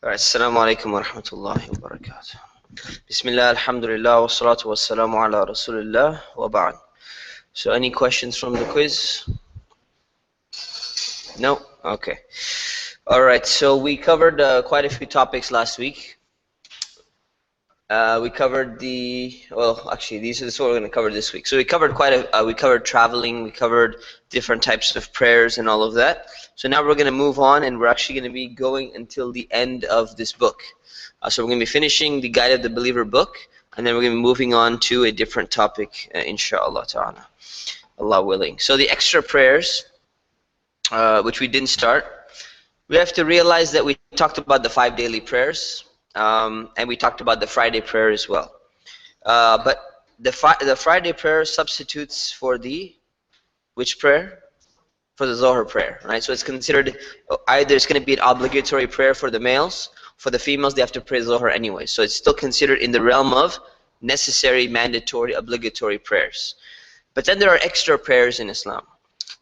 Alright, Assalamu alaikum wa rahmatullahi wa barakatuh. Bismillah, alhamdulillah, wa salatu wa salamu ala rasulillah wa ba'd. So any questions from the quiz? No? Okay. Alright, so we covered quite a few topics last week. We covered this is what we're going to cover this week. So we covered we covered traveling, we covered different types of prayers and all of that. So now we're going to move on, and we're actually going to be going until the end of this book. So we're going to be finishing the Guide of the Believer book, and then we're going to be moving on to a different topic, inshallah ta'ala, Allah willing. So the extra prayers, which we didn't start, we have to realize that we talked about the 5 daily prayers. And we talked about the Friday prayer as well. But the Friday prayer substitutes for which prayer? For the Zohar prayer, right? So it's considered either it's going to be an obligatory prayer for the males. For the females, they have to pray Zohar anyway. So it's still considered in the realm of necessary, mandatory, obligatory prayers. But then there are extra prayers in Islam.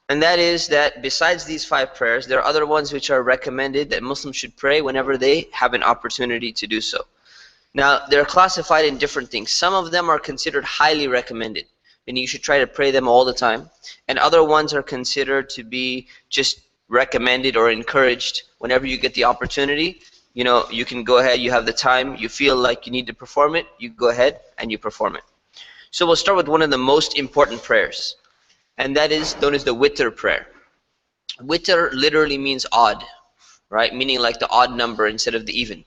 And that is that besides these 5 prayers, there are other ones which are recommended that Muslims should pray whenever they have an opportunity to do so. Now, they're classified in different things. Some of them are considered highly recommended, and you should try to pray them all the time. And other ones are considered to be just recommended or encouraged whenever you get the opportunity. You know, you can go ahead, you have the time, you feel like you need to perform it, you go ahead and you perform it. So we'll start with one of the most important prayers. And that is known as the witr prayer. Witr literally means odd, right? Meaning like the odd number instead of the even.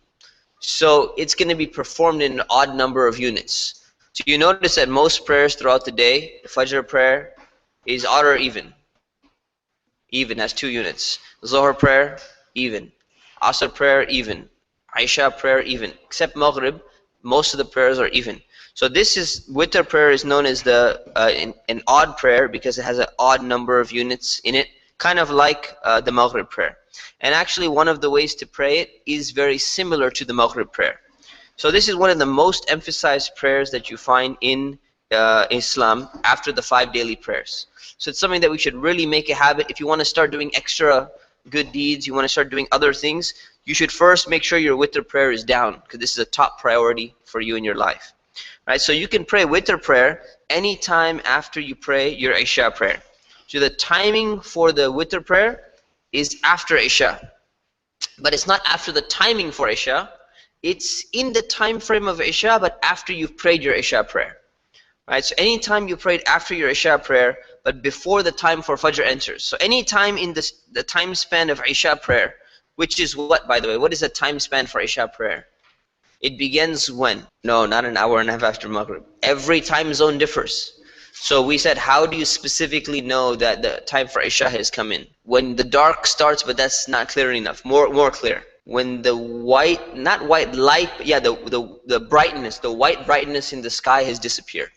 So it's going to be performed in an odd number of units. So you notice that most prayers throughout the day, the Fajr prayer is odd or even. Even has 2 units. Zohar prayer, even. Asr prayer, even. Isha prayer, even. Except Maghrib, most of the prayers are even. So this is, witr prayer is known as an odd prayer because it has an odd number of units in it, kind of like the Maghrib prayer. And actually one of the ways to pray it is very similar to the Maghrib prayer. So this is one of the most emphasized prayers that you find in Islam after the 5 daily prayers. So it's something that we should really make a habit. If you want to start doing extra good deeds, you want to start doing other things, you should first make sure your witr prayer is down, because this is a top priority for you in your life. Right, so you can pray witr prayer anytime after you pray your Isha prayer. So the timing for the witr prayer is after Isha. But it's not after the timing for Isha. It's in the time frame of Isha, but after you've prayed your Isha prayer. Right, so anytime you prayed after your Isha prayer, but before the time for Fajr enters. So anytime in the time span of Isha prayer, which is what, by the way, what is the time span for Isha prayer? It begins when? No, not an hour and a half after Maghrib. Every time zone differs. So we said, how do you specifically know that the time for Isha has come in? When the dark starts, but that's not clear enough. More clear. When the white, not white light, yeah, the brightness, the white brightness in the sky has disappeared.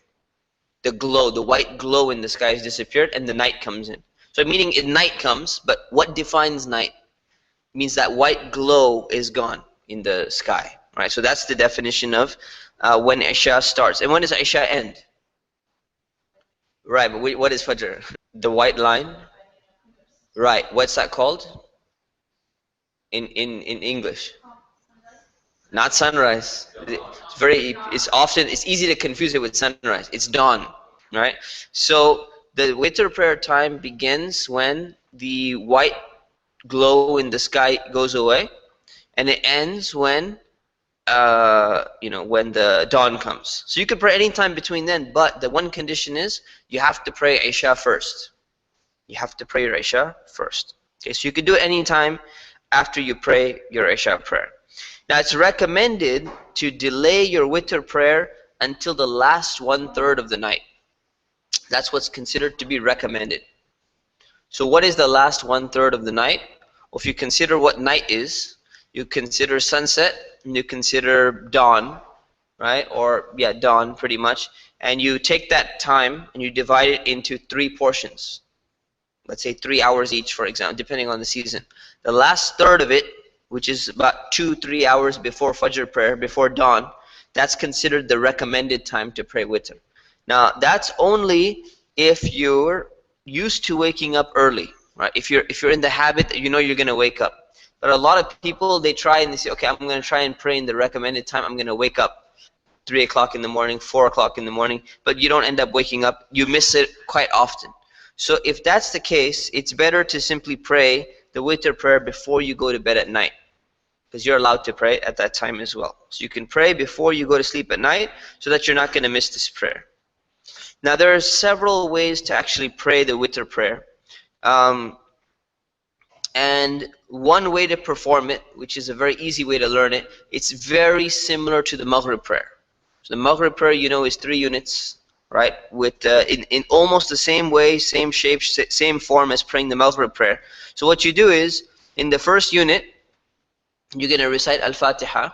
The glow, the white glow in the sky has disappeared, and the night comes in. So meaning night comes, but what defines night? It means that white glow is gone in the sky. Right, so that's the definition of when Isha starts. And when does Isha end? Right, but what is Fajr? The white line? Right, what's that called? In English? Not sunrise. It's easy to confuse it with sunrise. It's dawn, right? So the witr prayer time begins when the white glow in the sky goes away, and it ends when when the dawn comes. So you can pray any time between then, but the one condition is you have to pray Isha first. You have to pray your Isha first. Okay, so you can do it any time after you pray your Isha prayer. Now it's recommended to delay your witr prayer until the last 1/3 of the night. That's what's considered to be recommended. So what is the last 1/3 of the night? Well, if you consider what night is, you consider sunset, and you consider dawn, right? Or yeah, dawn pretty much. And you take that time and you divide it into 3 portions. Let's say 3 hours each, for example, depending on the season. The last third of it, which is about 2-3 hours before Fajr prayer, before dawn, that's considered the recommended time to pray witr. Now that's only if you're used to waking up early, right? If you're in the habit that you know you're going to wake up. But a lot of people, they try and they say, okay, I'm going to try and pray in the recommended time. I'm going to wake up 3 o'clock in the morning, 4 o'clock in the morning, but you don't end up waking up. You miss it quite often. So if that's the case, it's better to simply pray the witr prayer before you go to bed at night, because you're allowed to pray at that time as well. So you can pray before you go to sleep at night so that you're not going to miss this prayer. Now there are several ways to actually pray the witr prayer. And one way to perform it, which is a very easy way to learn it, it's very similar to the Maghrib prayer. So the Maghrib prayer, you know, is 3 units, right? With in almost the same way, same shape, same form as praying the Maghrib prayer. So what you do is, in the first unit, you're going to recite Al-Fatiha.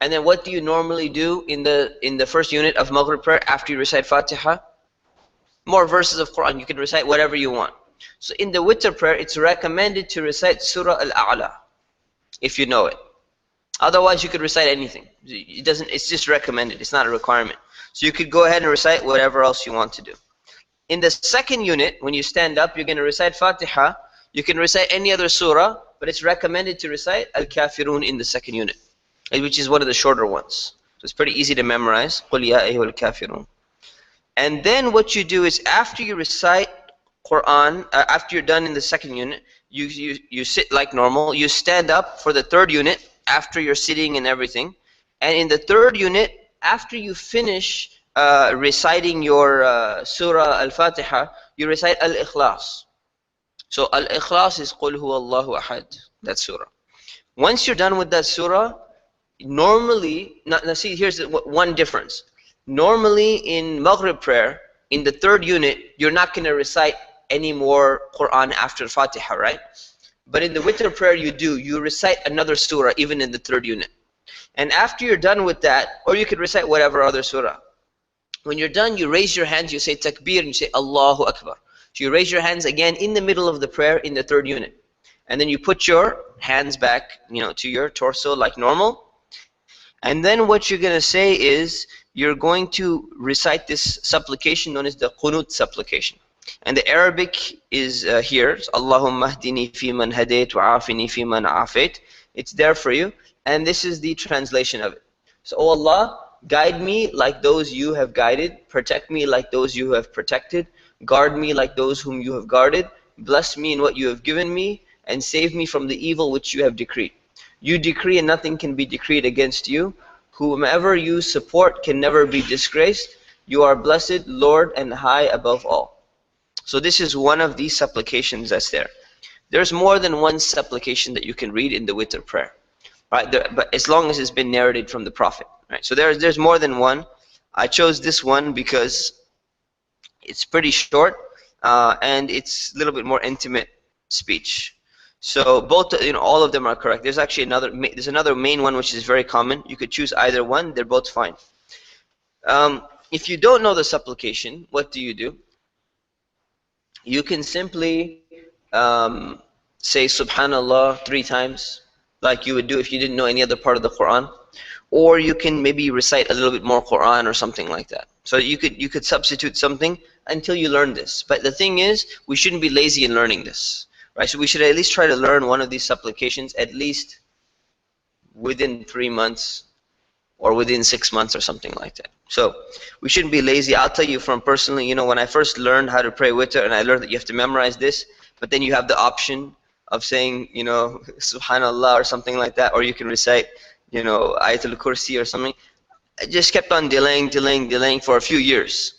And then what do you normally do in the first unit of Maghrib prayer after you recite Fatiha? More verses of Quran. You can recite whatever you want. So in the witr prayer, it's recommended to recite Surah Al-A'la, if you know it. Otherwise, you could recite anything. It's just recommended. It's not a requirement. So you could go ahead and recite whatever else you want to do. In the second unit, when you stand up, you're going to recite Fatiha. You can recite any other surah, but it's recommended to recite Al-Kafirun in the second unit, which is one of the shorter ones. So it's pretty easy to memorize. قُلْ يَا أَيُّهَا الْكَافِرُونَ. And then what you do is, after you recite Quran, after you're done in the second unit, you sit like normal. You stand up for the third unit after you're sitting and everything. And in the third unit, after you finish reciting your Surah Al-Fatiha, you recite Al-Ikhlas. So Al-Ikhlas is قُلْ هُوَ اللَّهُ أَحَدٌ, that surah. Once you're done with that surah, normally, now see, here's one difference. Normally in Maghrib prayer, in the third unit, you're not going to recite any more Quran after Fatiha, right? But in the witr prayer, you do. You recite another surah even in the third unit. And after you're done with that, or you could recite whatever other surah. When you're done, you raise your hands, you say takbir, and you say Allahu Akbar. So you raise your hands again in the middle of the prayer in the third unit. And then you put your hands back, to your torso like normal. And then what you're going to say is, you're going to recite this supplication known as the Qunut supplication. And the Arabic is here. Allahumma hdini fi man hadayt wa afini fi man afayt. It's there for you. And this is the translation of it. So, oh Allah, guide me like those you have guided. Protect me like those you have protected. Guard me like those whom you have guarded. Bless me in what you have given me. And save me from the evil which you have decreed. You decree and nothing can be decreed against you. Whomever you support can never be disgraced. You are blessed, Lord, and high above all. So this is one of these supplications that's there. There's more than one supplication that you can read in the witr prayer, right? But as long as it's been narrated from the Prophet, right? So there's more than one. I chose this one because it's pretty short and it's a little bit more intimate speech. So both, all of them are correct. There's actually another main one which is very common. You could choose either one. They're both fine. If you don't know the supplication, what do? You can simply say Subhanallah 3 times, like you would do if you didn't know any other part of the Quran. Or you can maybe recite a little bit more Quran or something like that. So you could substitute something until you learn this. But the thing is, we shouldn't be lazy in learning this. Right, so we should at least try to learn one of these supplications at least within 3 months or within 6 months or something like that. So we shouldn't be lazy. I'll tell you from personally, when I first learned how to pray witr, and I learned that you have to memorize this, but then you have the option of saying, Subhanallah or something like that, or you can recite, Ayatul Kursi or something. I just kept on delaying for a few years.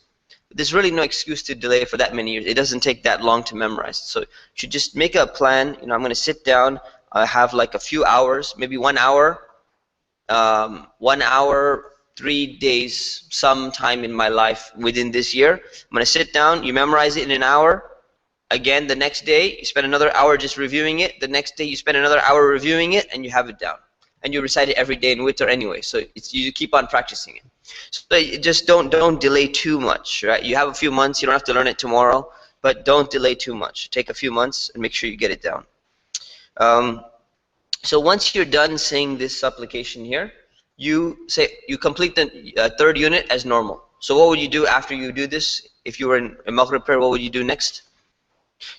There's really no excuse to delay for that many years. It doesn't take that long to memorize. So you should just make a plan. I'm going to sit down, have like a few hours, maybe 1 hour, 1 hour, 3 days, sometime in my life within this year. I'm going to sit down, you memorize it in an hour. Again, the next day, you spend another hour just reviewing it. The next day, you spend another hour reviewing it, and you have it down. And you recite it every day in witr anyway. So you keep on practicing it. So just don't delay too much, right? You have a few months. You don't have to learn it tomorrow, but don't delay too much. Take a few months and make sure you get it down. So once you're done saying this supplication here, you complete the third unit as normal. So what would you do after you do this? If you were in a Maghrib prayer, what would you do next?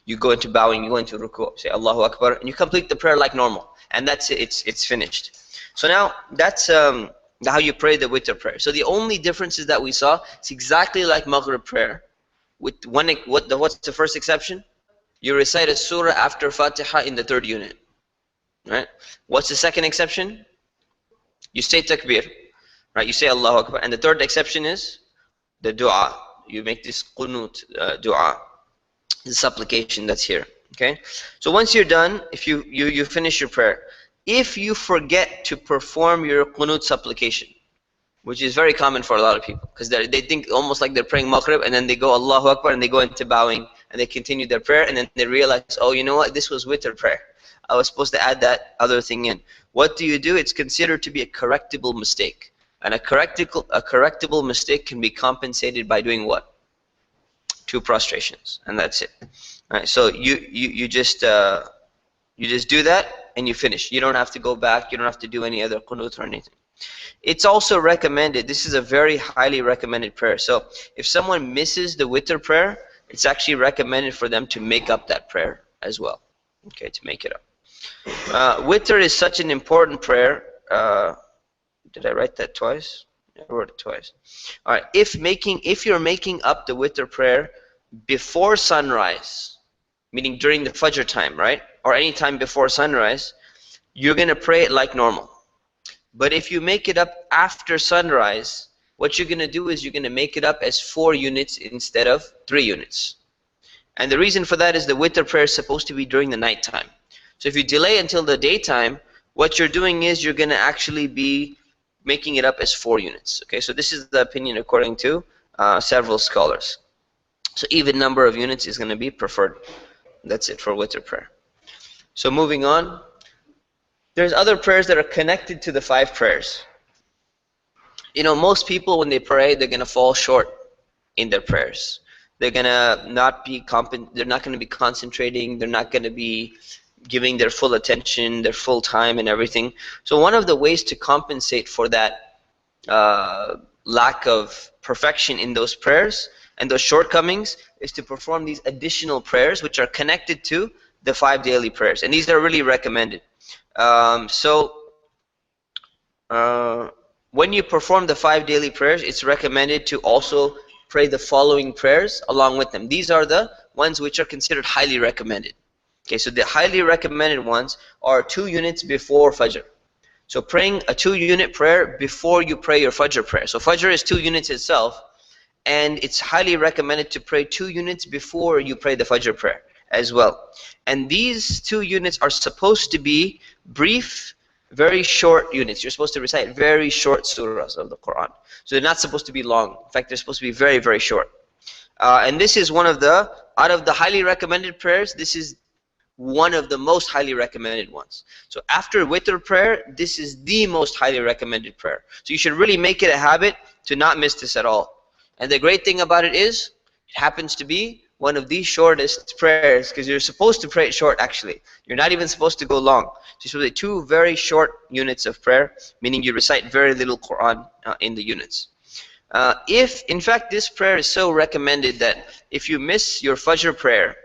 You go into bowing, you go into ruku, say Allahu Akbar, and you complete the prayer like normal. And that's it, it's finished. So now that's how you pray the witr prayer. So the only differences that we saw, it's exactly like Maghrib prayer. With one, what's the first exception? You recite a surah after Fatiha in the third unit. Right? What's the second exception? You say takbir. Right? You say Allahu Akbar. And the third exception is the dua. You make this qunut dua. The supplication that's here. Okay? So once you're done, if you finish your prayer, if you forget to perform your qunut supplication, which is very common for a lot of people, because they think almost like they're praying Maghrib, and then they go Allahu Akbar and they go into bowing and they continue their prayer, and then they realize, oh, you know what, this was witr prayer. I was supposed to add that other thing in. What do? It's considered to be a correctable mistake. And a correctable mistake can be compensated by doing what? 2 prostrations, and that's it. All right, so you just do that and you finish. You don't have to go back. You don't have to do any other qunut or anything. It's also recommended, this is a very highly recommended prayer. So if someone misses the witr prayer, it's actually recommended for them to make up that prayer as well. Okay, to make it up. Witr is such an important prayer. Did I write that twice? Yeah, I wrote it twice. All right, if you're making up the witr prayer before sunrise, meaning during the fajr time, right? Or any time before sunrise, you're going to pray it like normal. But if you make it up after sunrise, what you're going to do is you're going to make it up as 4 units instead of 3 units. And the reason for that is the witr prayer is supposed to be during the night time. So if you delay until the daytime, what you're doing is you're going to actually be making it up as 4 units. Okay, so this is the opinion according to several scholars. So even number of units is going to be preferred. That's it for witr prayer. So moving on. There's other prayers that are connected to the 5 prayers. You know, most people when they pray, they're going to fall short in their prayers. They're going to not be they're not going to be concentrating. They're not going to be giving their full attention, their full time and everything. So one of the ways to compensate for that lack of perfection in those prayers and those shortcomings is to perform these additional prayers which are connected to the 5 daily prayers. And these are really recommended. When you perform the 5 daily prayers, it's recommended to also pray the following prayers along with them. These are the ones which are considered highly recommended. Okay, so the highly recommended ones are 2 units before Fajr. So praying a 2-unit prayer before you pray your Fajr prayer. So Fajr is 2 units itself, and it's highly recommended to pray 2 units before you pray the Fajr prayer as well. And these 2 units are supposed to be brief, very short units. You're supposed to recite very short surahs of the Quran. So they're not supposed to be long. In fact, they're supposed to be very, very short. And this is one of the, out of the highly recommended prayers, this is one of the most highly recommended ones. So after witr prayer, this is the most highly recommended prayer. So you should really make it a habit to not miss this at all. And the great thing about it is, it happens to be one of the shortest prayers, because you're supposed to pray it short actually. You're not even supposed to go long. So you're supposed to 2 very short units of prayer, meaning you recite very little Quran in the units. In fact, this prayer is so recommended that if you miss your Fajr prayer,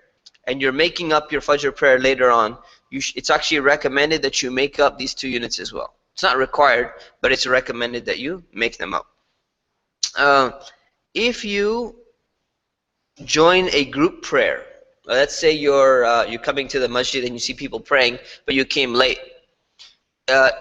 and you're making up your Fajr prayer later on, it's actually recommended that you make up these 2 units as well. It's not required, but it's recommended that you make them up. If you join a group prayer, let's say you're coming to the masjid and you see people praying, but you came late.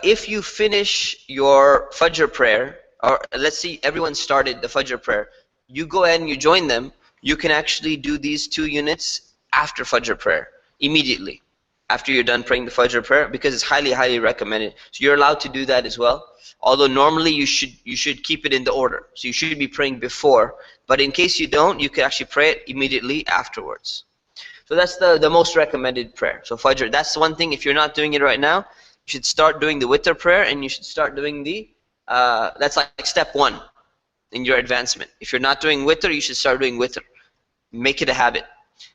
If you finish your Fajr prayer, or let's say everyone started the Fajr prayer, you go ahead and you join them, you can actually do these 2 units after Fajr prayer, immediately after you're done praying the Fajr prayer, because it's highly, highly recommended. So you're allowed to do that as well. Although normally you should keep it in the order. So you should be praying before, but in case you don't, you can actually pray it immediately afterwards. So that's the most recommended prayer. So Fajr, that's one thing. If you're not doing it right now, you should start doing the witr prayer, and you should start doing the, that's like step 1 in your advancement. If you're not doing witr, you should start doing witr. Make it a habit.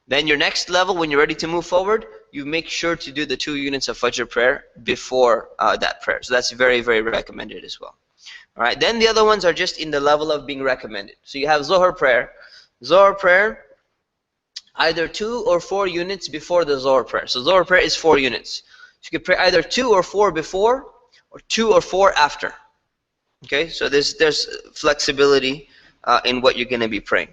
Then your next level, when you're ready to move forward, you make sure to do the 2 units of Fajr prayer before that prayer. So that's very, very recommended as well. All right. Then the other ones are just in the level of being recommended. So you have Zuhr prayer. Zuhr prayer, either 2 or 4 units before the Zohar prayer. So Zohar prayer is 4 units. So you could pray either 2 or 4 before, or 2 or 4 after. Okay, so there's flexibility in what you're going to be praying.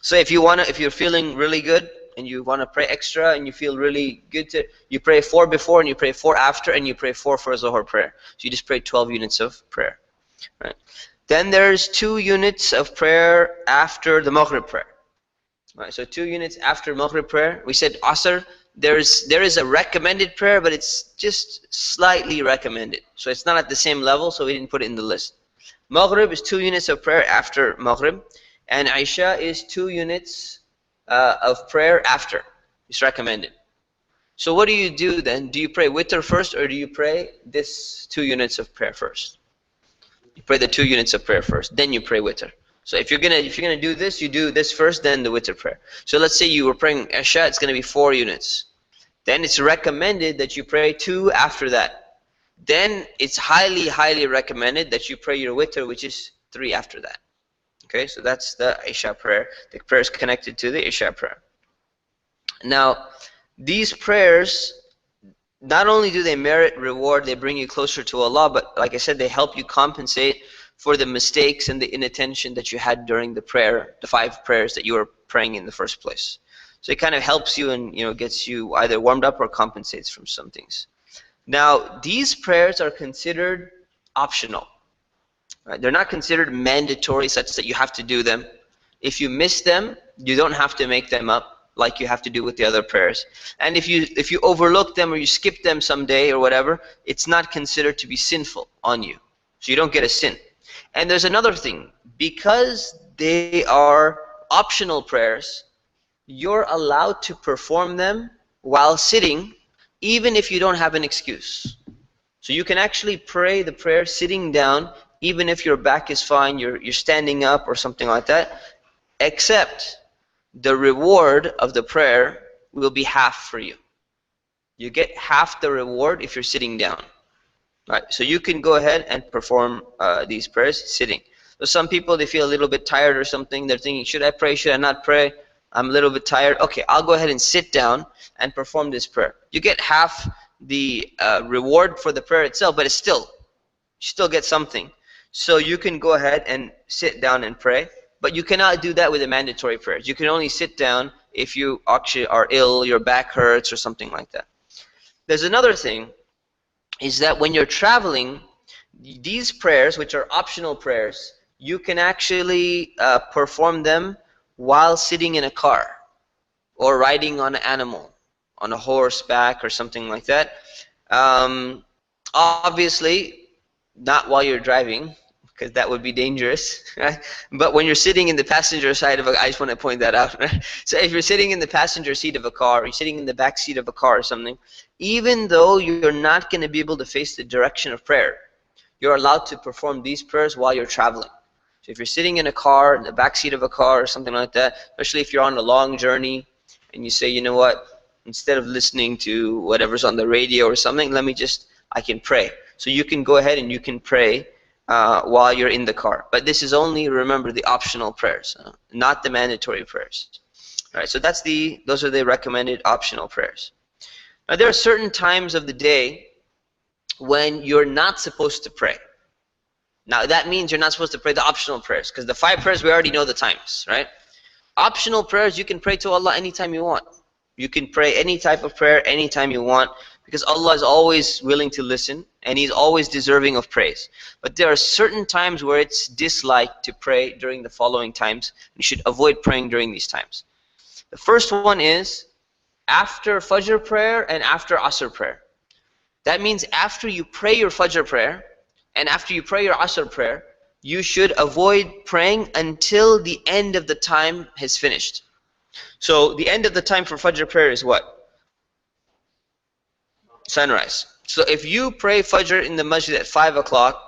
So if you're feeling really good and you want to pray extra and you feel really good, you pray 4 before and you pray 4 after, and you pray 4 for Zohar prayer. So you just pray 12 units of prayer. Right. Then there's 2 units of prayer after the Maghrib prayer. Right, so 2 units after Maghrib prayer. We said Asr, there is a recommended prayer, but it's just slightly recommended. So it's not at the same level, so we didn't put it in the list. Maghrib is 2 units of prayer after Maghrib, and Isha is 2 units of prayer after. It's recommended. So what do you do then? Do you pray witr first, or do you pray this 2 units of prayer first? You pray the 2 units of prayer first, then you pray witr. So if you're gonna do this, you do this first, then the witr prayer. So let's say you were praying Isha, it's gonna be 4 units. Then it's recommended that you pray 2 after that. Then it's highly recommended that you pray your witr, which is 3 after that. Okay, so that's the Isha prayer. The prayer is connected to the Isha prayer. Now, these prayers, not only do they merit reward, they bring you closer to Allah, but like I said, they help you compensate for the mistakes and the inattention that you had during the prayer, the 5 prayers that you were praying in the first place. So it kind of helps you and gets you either warmed up or compensates from some things. Now, these prayers are considered optional. Right? They're not considered mandatory such that you have to do them. If you miss them, you don't have to make them up like you have to do with the other prayers. And if you overlook them or you skip them someday or whatever, it's not considered to be sinful on you. So you don't get a sin. And there's another thing. Because they are optional prayers, you're allowed to perform them while sitting, even if you don't have an excuse. So you can actually pray the prayer sitting down, even if your back is fine, you're standing up or something like that, except the reward of the prayer will be half for you. You get half the reward if you're sitting down. Right, so you can go ahead and perform these prayers sitting. So some people, they feel a little bit tired or something. They're thinking, should I pray? Should I not pray? I'm a little bit tired. Okay, I'll go ahead and sit down and perform this prayer. You get half the reward for the prayer itself, but you still get something. So you can go ahead and sit down and pray, but you cannot do that with the mandatory prayers. You can only sit down if you actually are ill, your back hurts or something like that. There's another thing, is that when you're traveling, these prayers, which are optional prayers, you can actually perform them while sitting in a car or riding on an animal, on a horseback or something like that. Obviously, not while you're driving, because that would be dangerous, right? But when you're sitting in the passenger side of I just want to point that out, right? So if you're sitting in the passenger seat of a car, or you're sitting in the back seat of a car or something, even though you're not going to be able to face the direction of prayer, you're allowed to perform these prayers while you're traveling. So if you're sitting in a car, in the back seat of a car or something like that, especially if you're on a long journey, and you say, you know what, instead of listening to whatever's on the radio or something, I can pray. So you can go ahead and you can pray while you're in the car. But this is only, remember, the optional prayers, not the mandatory prayers. All right, so those are the recommended optional prayers. Now there are certain times of the day when you're not supposed to pray. Now that means you're not supposed to pray the optional prayers, because the 5 prayers, we already know the times, right? Optional prayers, you can pray to Allah anytime you want. You can pray any type of prayer anytime you want, because Allah is always willing to listen and He's always deserving of praise. But there are certain times where it's disliked to pray during the following times. You should avoid praying during these times. The first one is after Fajr prayer and after Asr prayer. That means after you pray your Fajr prayer and after you pray your Asr prayer, you should avoid praying until the end of the time has finished. So the end of the time for Fajr prayer is what? Sunrise. So if you pray Fajr in the masjid at 5 o'clock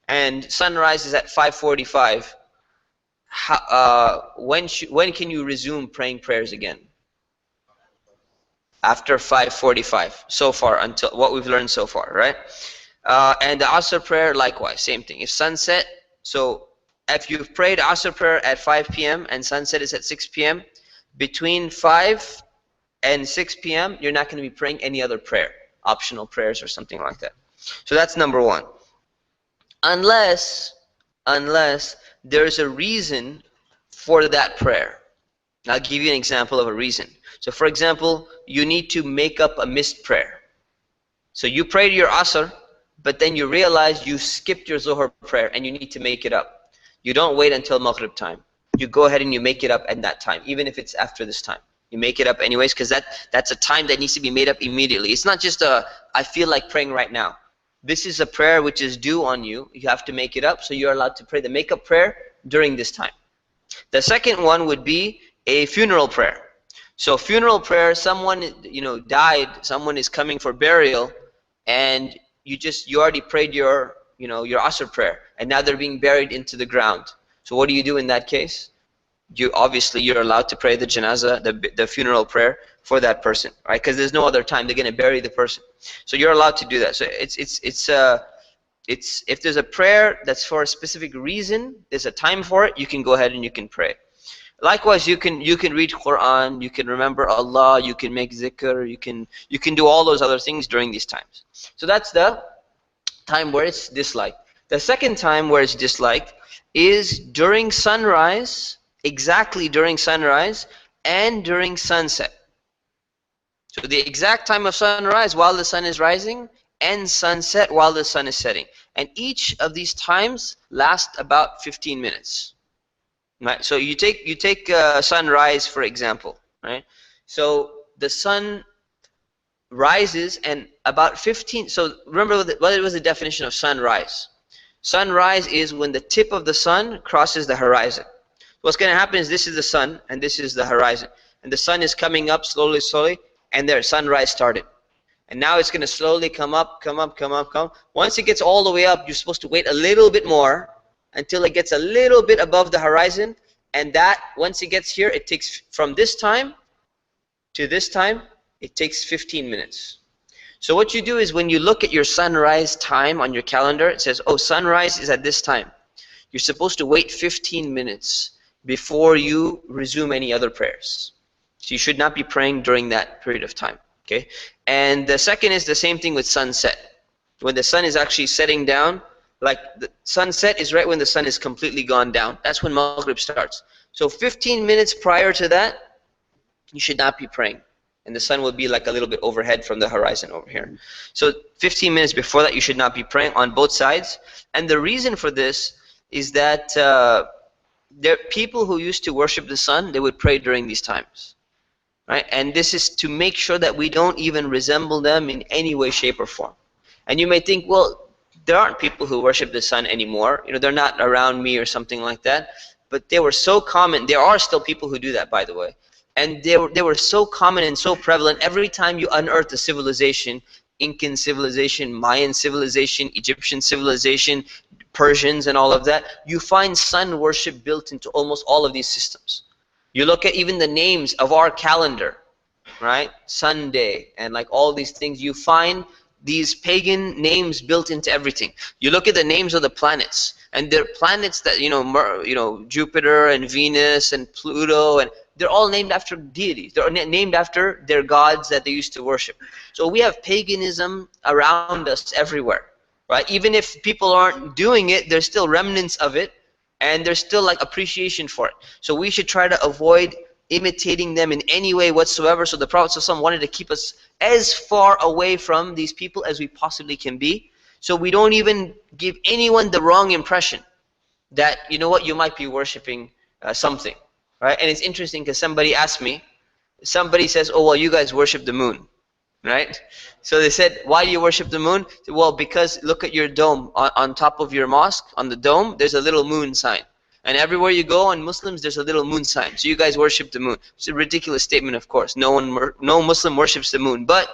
and sunrise is at 5:45, when can you resume praying prayers again? After 5:45. So far, until what we've learned so far, right? And the Asr prayer, likewise, same thing. If sunset, so if you've prayed Asr prayer at 5 p.m. and sunset is at 6 p.m., between 5 and 6 p.m., you're not going to be praying any other prayer, optional prayers or something like that. So that's number one. Unless there's a reason for that prayer. I'll give you an example of a reason. So for example, you need to make up a missed prayer. So you prayed your Asr, but then you realize you skipped your Zuhr prayer and you need to make it up. You don't wait until Maghrib time. You go ahead and you make it up at that time, even if it's after this time. You make it up anyways, because that's a time that needs to be made up immediately. It's not just I feel like praying right now. This is a prayer which is due on you. You have to make it up, so you're allowed to pray the make-up prayer during this time. The second one would be a funeral prayer. So funeral prayer, someone died, someone is coming for burial, and you already prayed your Asr prayer, and now they're being buried into the ground. So what do you do in that case? You're allowed to pray the janazah, the funeral prayer for that person, right? Because there's no other time. They're going to bury the person, so you're allowed to do that. So it's if there's a prayer that's for a specific reason, there's a time for it, you can go ahead and you can pray. Likewise, you can read Quran, you can remember Allah, you can make zikr, you can do all those other things during these times. So that's the time where it's disliked. The second time where it's disliked is during sunrise, exactly during sunrise, and during sunset. So the exact time of sunrise while the sun is rising, and sunset while the sun is setting. And each of these times last about 15 minutes. Right? So you take sunrise, for example, right? So the sun rises and about 15, so remember what was the definition of sunrise? Sunrise is when the tip of the sun crosses the horizon. What's going to happen is this is the sun and this is the horizon. And the sun is coming up slowly, and there, sunrise started. And now it's going to slowly come up. Once it gets all the way up, you're supposed to wait a little bit more until it gets a little bit above the horizon. And that, once it gets here, it takes, from this time to this time, it takes 15 minutes. So what you do is when you look at your sunrise time on your calendar, it says, oh, sunrise is at this time. You're supposed to wait 15 minutes before you resume any other prayers. So you should not be praying during that period of time. Okay? And the second is the same thing with sunset. When the sun is actually setting down, like the sunset is right when the sun is completely gone down. That's when Maghrib starts. So 15 minutes prior to that, you should not be praying. And the sun will be like a little bit overhead from the horizon over here. So 15 minutes before that, you should not be praying on both sides. And the reason for this is that there are people who used to worship the sun, they would pray during these times. Right? And this is to make sure that we don't even resemble them in any way, shape, or form. And you may think, well, there aren't people who worship the sun anymore. They're not around me or something like that. But they were so common. There are still people who do that, by the way. And they were so common and so prevalent. Every time you unearth a civilization, Incan civilization, Mayan civilization, Egyptian civilization, Persians and all of that, you find sun worship built into almost all of these systems. You look at even the names of our calendar, right? Sunday and like all these things, you find these pagan names built into everything. You look at the names of the planets, and they're planets that, Jupiter and Venus and Pluto, and they're all named after deities. They're named after their gods that they used to worship. So we have paganism around us everywhere, right? Even if people aren't doing it, there's still remnants of it. And there's still like appreciation for it. So we should try to avoid imitating them in any way whatsoever. So the Prophet ﷺ wanted to keep us as far away from these people as we possibly can be. So we don't even give anyone the wrong impression that, you might be worshipping something. Right? And it's interesting because somebody asked me, somebody says, oh, well, you guys worship the moon. Right? So they said, why do you worship the moon? Well, because look at your dome. On top of your mosque, on the dome, there's a little moon sign. And everywhere you go on Muslims, there's a little moon sign. So you guys worship the moon. It's a ridiculous statement, of course. No Muslim worships the moon. But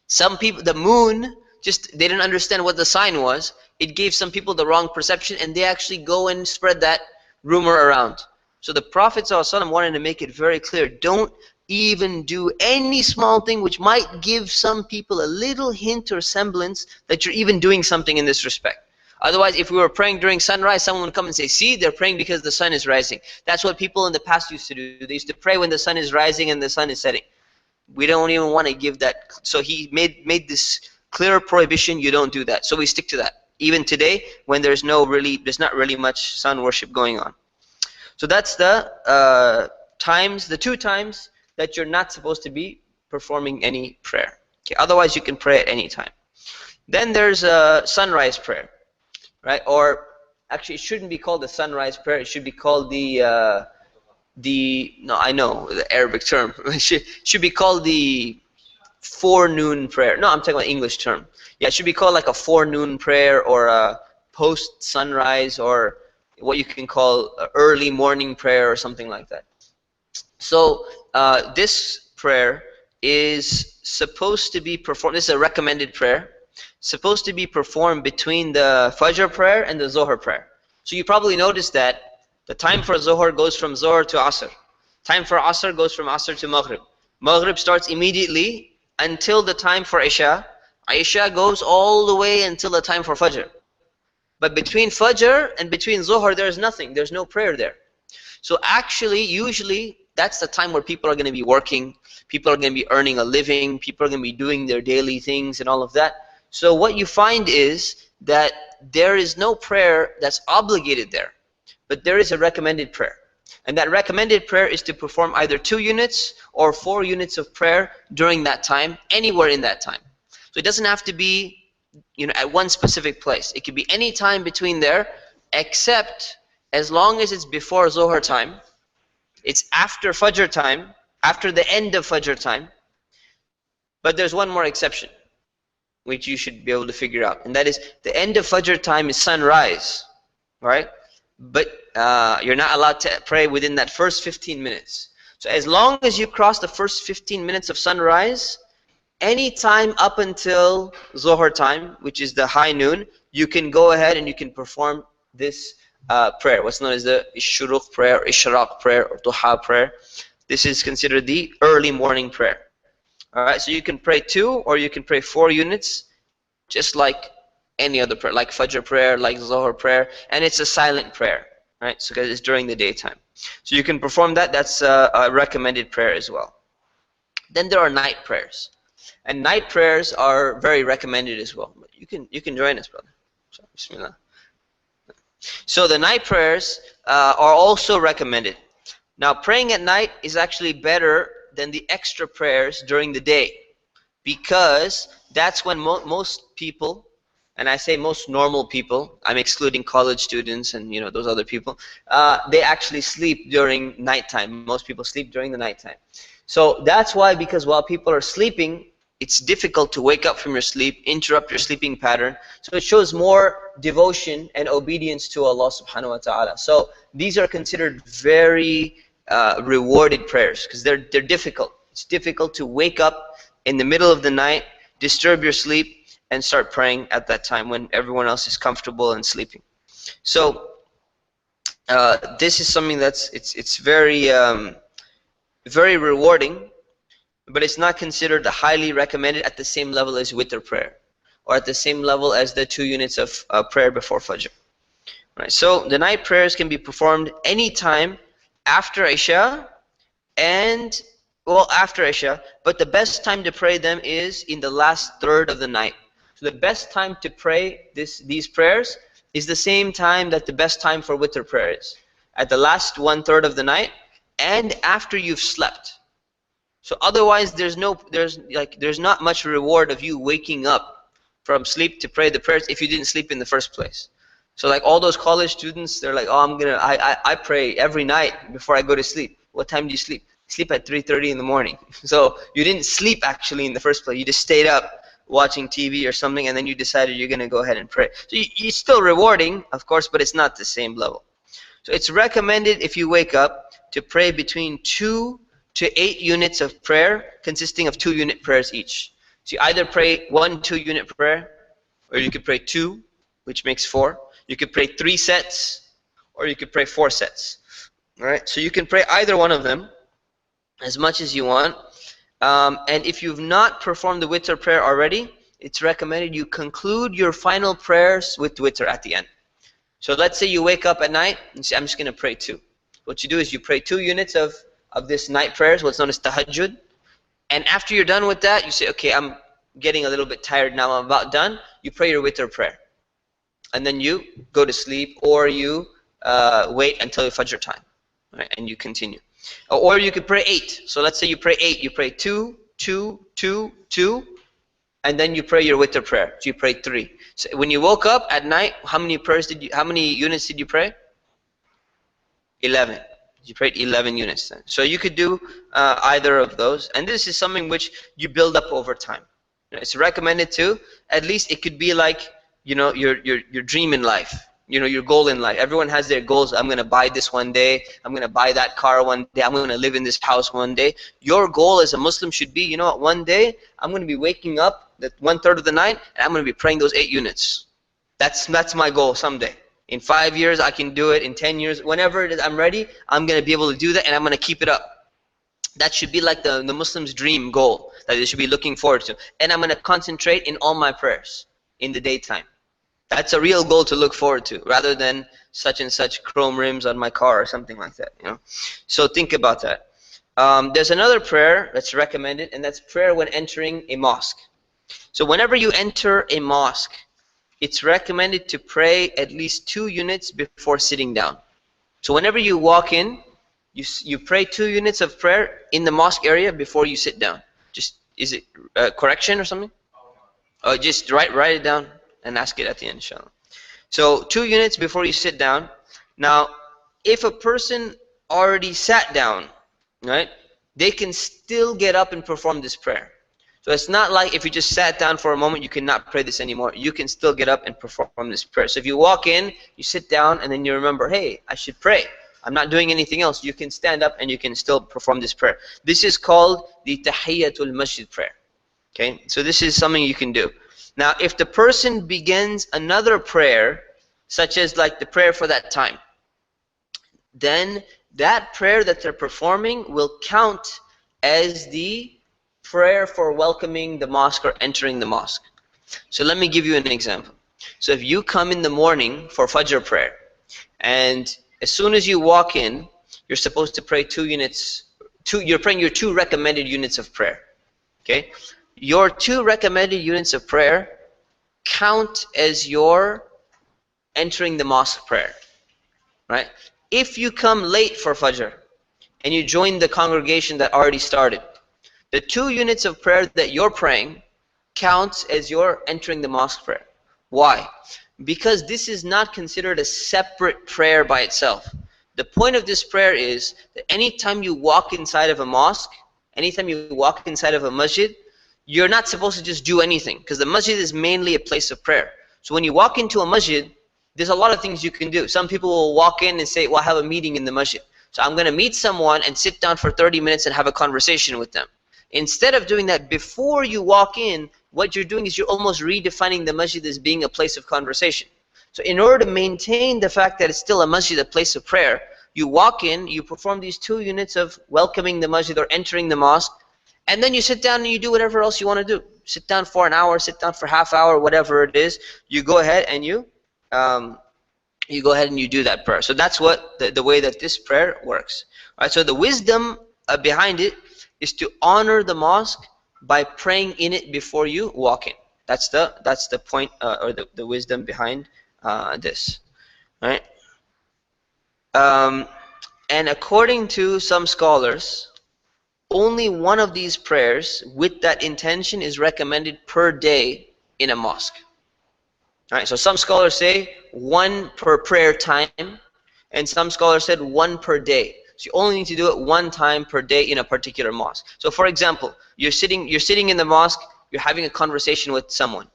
some people, the moon, they didn't understand what the sign was. It gave some people the wrong perception, and they actually go and spread that rumor around. So the Prophet ﷺ wanted to make it very clear, don't even do any small thing which might give some people a little hint or semblance that you're even doing something in this respect. Otherwise, if we were praying during sunrise, someone would come and say, see, they're praying because the sun is rising. That's what people in the past used to do. They used to pray when the sun is rising and the sun is setting. We don't even want to give that. So he made this clear prohibition. You don't do that. So we stick to that. Even today, when there's not really much sun worship going on. So that's the the 2 times that you're not supposed to be performing any prayer. Okay. Otherwise, you can pray at any time. Then there's a sunrise prayer, right? Or actually, it shouldn't be called the sunrise prayer. It should be called the Arabic term. It should be called the forenoon prayer. No, I'm talking about English term. Yeah, it should be called like a forenoon prayer or a post sunrise or what you can call early morning prayer or something like that. So this prayer is supposed to be performed. This is a recommended prayer. Supposed to be performed between the Fajr prayer and the Zohar prayer. So you probably noticed that the time for Zohar goes from Zohar to Asr. Time for Asr goes from Asr to Maghrib. Maghrib starts immediately until the time for Isha. Isha goes all the way until the time for Fajr. But between Fajr and between Zohar, there's nothing. There's no prayer there. So actually, usually, that's the time where people are going to be working. People are going to be earning a living. People are going to be doing their daily things and all of that. So what you find is that there is no prayer that's obligated there. But there is a recommended prayer. And that recommended prayer is to perform either 2 units or 4 units of prayer during that time, anywhere in that time. So it doesn't have to be, at one specific place. It could be any time between there, except as long as it's before Zohar time, it's after Fajr time, after the end of Fajr time. But there's one more exception, which you should be able to figure out. And that is, the end of Fajr time is sunrise, right? But you're not allowed to pray within that first 15 minutes. So as long as you cross the first 15 minutes of sunrise, any time up until Zohar time, which is the high noon, you can go ahead and you can perform this prayer, what's known as the Shuruq prayer, or Ishraq prayer, or Duha prayer. This is considered the early morning prayer. Alright, so you can pray 2 or you can pray 4 units, just like any other prayer, like Fajr prayer, like Zohar prayer, and it's a silent prayer, right? So because it's during the daytime. So you can perform that. That's a recommended prayer as well. Then there are night prayers. And night prayers are very recommended as well. You can join us, brother. So, Bismillah. So the night prayers are also recommended. Now praying at night is actually better than the extra prayers during the day, because that's when most people, and I say most normal people, I'm excluding college students and those other people, they actually sleep during nighttime. Most people sleep during the nighttime. So that's why, because while people are sleeping, it's difficult to wake up from your sleep, interrupt your sleeping pattern. So it shows more devotion and obedience to Allah subhanahu wa ta'ala. So these are considered very rewarded prayers, because they're difficult. It's difficult to wake up in the middle of the night, disturb your sleep, and start praying at that time when everyone else is comfortable and sleeping. So this is something that's it's very very rewarding, but it's not considered highly recommended at the same level as witr prayer, or at the same level as the 2 units of prayer before Fajr. Right. So the night prayers can be performed anytime after Isha and, well, after Isha, but the best time to pray them is in the last third of the night. So the best time to pray these prayers is the same time that the best time for witr prayer is, at the last 1/3 of the night and after you've slept. So otherwise there's not much reward of you waking up from sleep to pray the prayers if you didn't sleep in the first place. So like all those college students, they're like, oh, I pray every night before I go to sleep. What time do you sleep? Sleep at 3:30 in the morning. So you didn't sleep actually in the first place. You just stayed up watching TV or something, and then you decided you're going to go ahead and pray. So it's still rewarding, of course, but it's not the same level. So it's recommended if you wake up to pray between 2 to 8 units of prayer, consisting of 2-unit prayers each. So you either pray 1 2-unit prayer, or you could pray 2, which makes 4. You could pray 3 sets, or you could pray 4 sets. All right. So you can pray either one of them as much as you want. And if you've not performed the witr prayer already, it's recommended you conclude your final prayers with witr at the end. So let's say you wake up at night and say, I'm just going to pray 2. What you do is you pray 2 units of this night prayers, what's known as tahajjud. And after you're done with that, you say, okay, I'm getting a little bit tired now, I'm about done. You pray your witr prayer. And then you go to sleep, or you wait until Fajr time, right? And you continue. Or you could pray 8. So let's say you pray 8. You pray 2, 2, 2, 2, and then you pray your witr prayer. So you pray 3. So when you woke up at night, how many units did you pray? 11. You prayed 11 units then. So you could do either of those, and this is something which you build up over time. It's recommended to, at least it could be like, you know, your dream in life, you know, your goal in life. Everyone has their goals. I'm going to buy this one day. I'm going to buy that car one day. I'm going to live in this house one day. Your goal as a Muslim should be, you know what, one day I'm going to be waking up at 1/3 of the night and I'm going to be praying those 8 units. That's my goal someday. In 5 years I can do it. In 10 years, whenever it is I'm ready, I'm going to be able to do that, and I'm going to keep it up. That should be like the Muslim's dream goal that they should be looking forward to. And I'm going to concentrate in all my prayers in the daytime. That's a real goal to look forward to, rather than such and such chrome rims on my car or something like that. You know, so think about that. There's another prayer that's recommended, and that's prayer when entering a mosque. So whenever you enter a mosque, it's recommended to pray at least 2 units before sitting down. So whenever you walk in, you pray 2 units of prayer in the mosque area before you sit down. Just, is it correction or something? Oh, just write it down and ask it at the end, inshallah. So 2 units before you sit down. Now, if a person already sat down, right, they can still get up and perform this prayer. So it's not like if you just sat down for a moment, you cannot pray this anymore. You can still get up and perform this prayer. So if you walk in, you sit down, and then you remember, hey, I should pray. I'm not doing anything else. You can stand up and you can still perform this prayer. This is called the Tahiyyatul Masjid prayer. Okay, so this is something you can do. Now, if the person begins another prayer, such as like the prayer for that time, then that prayer that they're performing will count as the prayer for welcoming the mosque or entering the mosque. So let me give you an example. So if you come in the morning for Fajr prayer, and as soon as you walk in, you're supposed to pray 2 units. You're praying your 2 recommended units of prayer. Okay, your 2 recommended units of prayer count as your entering the mosque prayer, right? If you come late for Fajr and you join the congregation that already started, the 2 units of prayer that you're praying counts as your entering the mosque prayer. Why? Because this is not considered a separate prayer by itself. The point of this prayer is that anytime you walk inside of a mosque, anytime you walk inside of a masjid, you're not supposed to just do anything, because the masjid is mainly a place of prayer. So when you walk into a masjid, there's a lot of things you can do. Some people will walk in and say, well, I have a meeting in the masjid, so I'm going to meet someone and sit down for 30 minutes and have a conversation with them. Instead of doing that before you walk in, what you're doing is you're almost redefining the masjid as being a place of conversation. So in order to maintain the fact that it's still a masjid, a place of prayer, you walk in, you perform these 2 units of welcoming the masjid or entering the mosque, and then you sit down and you do whatever else you want to do. Sit down for an hour, sit down for half hour, whatever it is. You go ahead and you do that prayer. So that's what the way that this prayer works. All right, so the wisdom behind it is to honor the mosque by praying in it before you walk in. That's the point or the wisdom behind this, right? And according to some scholars, only one of these prayers with that intention is recommended per day in a mosque. All right, so some scholars say 1 per prayer time, and some scholars said 1 per day. So you only need to do it 1 time per day in a particular mosque. So for example, you're sitting in the mosque, you're having a conversation with someone.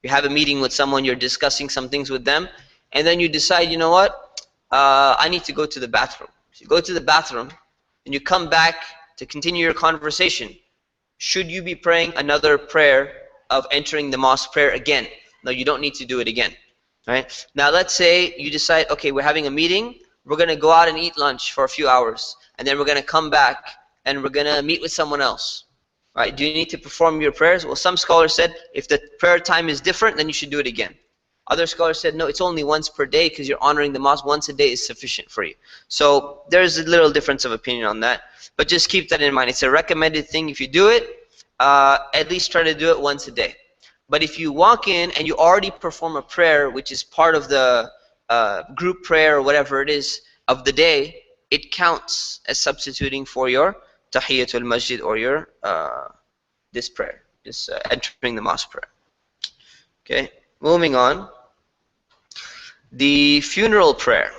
You have a meeting with someone, you're discussing some things with them, and then you decide, you know what, I need to go to the bathroom. So you go to the bathroom, and you come back to continue your conversation. Should you be praying another prayer of entering the mosque prayer again? No, you don't need to do it again. Right? Now let's say you decide, okay, we're having a meeting, we're going to go out and eat lunch for a few hours, and then we're going to come back and we're going to meet with someone else. Right? Do you need to perform your prayers? Well, some scholars said if the prayer time is different, then you should do it again. Other scholars said, no, it's only once per day because you're honoring the mosque. Once a day is sufficient for you. So there's a little difference of opinion on that. But just keep that in mind. It's a recommended thing. If you do it, at least try to do it once a day. But if you walk in and you already perform a prayer, which is part of the group prayer or whatever it is of the day, it counts as substituting for your Tahiyatul Masjid or your this prayer, this entering the mosque prayer. Okay, moving on. The funeral prayer.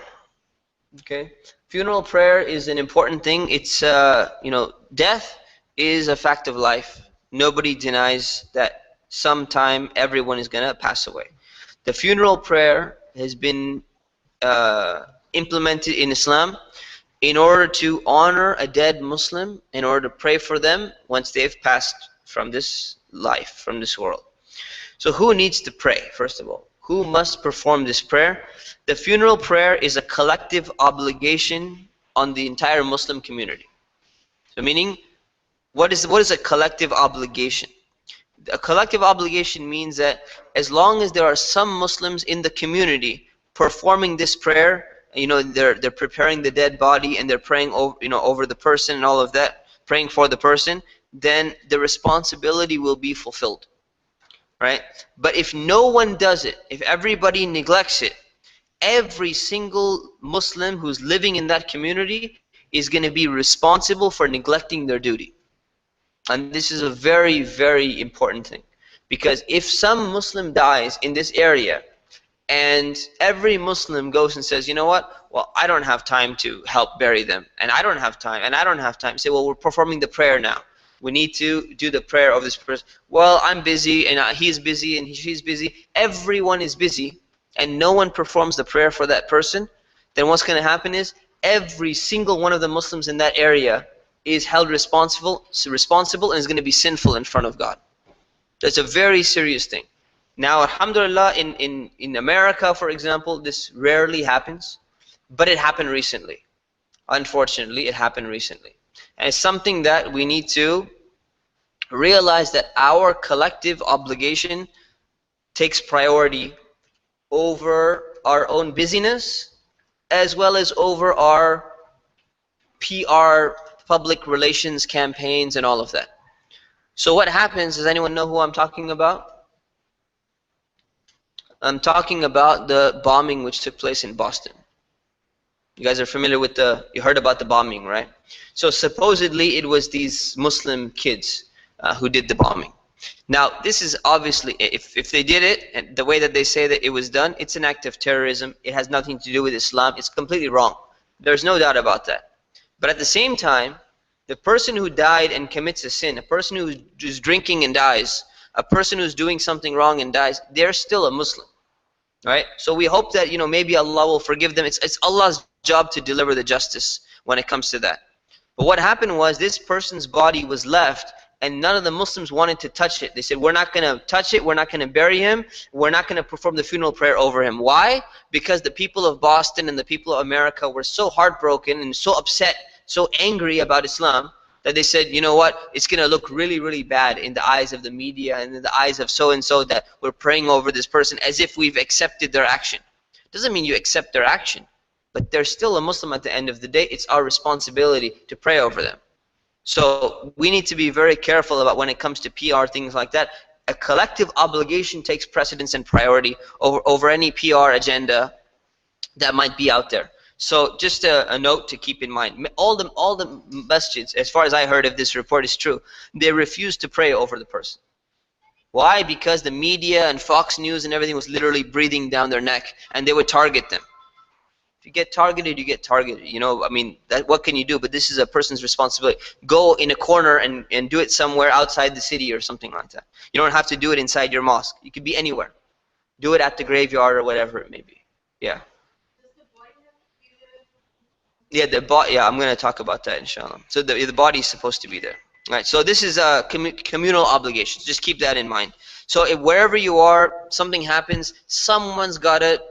Okay, funeral prayer is an important thing. It's death is a fact of life. Nobody denies that sometime everyone is gonna pass away. The funeral prayer has been implemented in Islam in order to honor a dead Muslim, in order to pray for them once they've passed from this life, from this world. So who needs to pray, first of all? Who must perform this prayer? The funeral prayer is a collective obligation on the entire Muslim community. So meaning, what is a collective obligation? A collective obligation means that as long as there are some Muslims in the community performing this prayer, they're preparing the dead body and they're praying over the person and all of that, praying for the person, then the responsibility will be fulfilled. Right? But if no one does it, if everybody neglects it, every single Muslim who's living in that community is going to be responsible for neglecting their duty. And this is a very, very important thing. Because if some Muslim dies in this area, and every Muslim goes and says, you know what, well, I don't have time to help bury them, and I don't have time, and I don't have time. You say, well, we're performing the prayer now. We need to do the prayer of this person. Well, I'm busy, and he's busy, and she's busy. Everyone is busy, and no one performs the prayer for that person. Then what's going to happen is every single one of the Muslims in that area is held responsible and is going to be sinful in front of God. That's a very serious thing. Now, alhamdulillah, in America, for example, this rarely happens, but it happened recently. Unfortunately, it happened recently. And it's something that we need to realize, that our collective obligation takes priority over our own busyness, as well as over our PR, public relations campaigns and all of that. So what happens, does anyone know who I'm talking about? I'm talking about the bombing which took place in Boston. You guys are familiar with you heard about the bombing, right? So supposedly it was these Muslim kids who did the bombing. Now this is obviously, if they did it, and the way that they say that it was done, it's an act of terrorism. It has nothing to do with Islam. It's completely wrong. There's no doubt about that. But at the same time, the person who died and commits a sin, a person who's drinking and dies, a person who's doing something wrong and dies, they're still a Muslim, right? So we hope that maybe Allah will forgive them. It's Allah's job to deliver the justice when it comes to that. But what happened was, this person's body was left, and none of the Muslims wanted to touch it. They said, we're not going to touch it, we're not going to bury him, we're not going to perform the funeral prayer over him. Why? Because the people of Boston and the people of America were so heartbroken and so upset, so angry about Islam, that they said, you know what, it's going to look really, really bad in the eyes of the media and in the eyes of so-and-so that we're praying over this person as if we've accepted their action. Doesn't mean you accept their action, but they're still a Muslim at the end of the day. It's our responsibility to pray over them. So we need to be very careful about when it comes to PR, things like that. A collective obligation takes precedence and priority over any PR agenda that might be out there. So just a note to keep in mind. All the masjids, as far as I heard, if this report is true, they refuse to pray over the person. Why? Because the media and Fox News and everything was literally breathing down their neck, and they would target them. If you get targeted, you get targeted. I mean, what can you do? But this is a person's responsibility. Go in a corner and do it somewhere outside the city or something like that. You don't have to do it inside your mosque. You could be anywhere. Do it at the graveyard or whatever it may be. Yeah. Yeah, I'm going to talk about that, inshallah. So the body is supposed to be there. All right. So this is communal obligations. Just keep that in mind. So wherever you are, something happens, someone's got to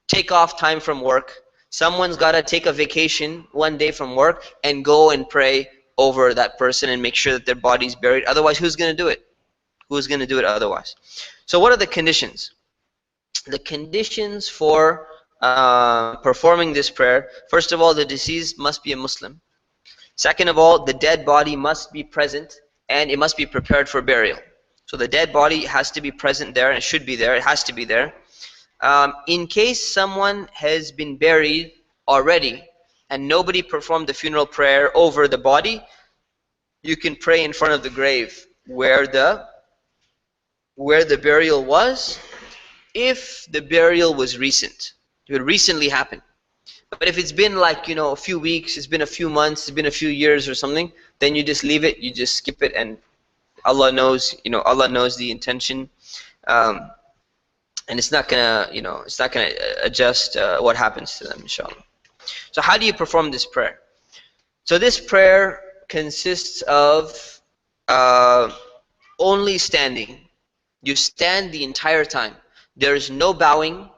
take off time from work. Someone's got to take a vacation one day from work and go and pray over that person and make sure that their body's buried. Otherwise, who's going to do it? Who's going to do it otherwise? So what are the conditions? The conditions for performing this prayer: first of all, the deceased must be a Muslim. Second of all, the dead body must be present and it must be prepared for burial. So the dead body has to be present there, and it should be there, it has to be there. In case someone has been buried already and nobody performed the funeral prayer over the body, you can pray in front of the grave where the burial was, if the burial was recent. It recently happened. But if it's been like, you know, a few weeks, it's been a few months, it's been a few years or something, then you just leave it, you just skip it, and Allah knows, you know, Allah knows the intention. And it's not gonna, you know, it's not gonna adjust what happens to them, inshallah. So how do you perform this prayer? So this prayer consists of only standing. You stand the entire time. There is no bowing,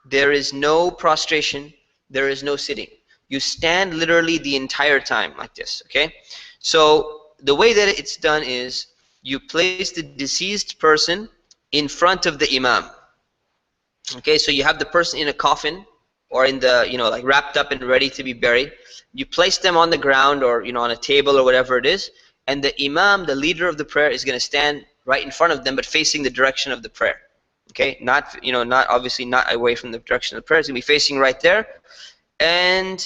there is no prostration, there is no sitting. You stand literally the entire time like this, okay? So the way that it's done is you place the deceased person in front of the imam. Okay, so you have the person in a coffin or in the, you know, like wrapped up and ready to be buried. You place them on the ground or, you know, on a table or whatever it is, and the imam, the leader of the prayer, is going to stand right in front of them but facing the direction of the prayer. Okay, not, you know, not obviously not away from the direction of the prayer. It's going to be facing right there. And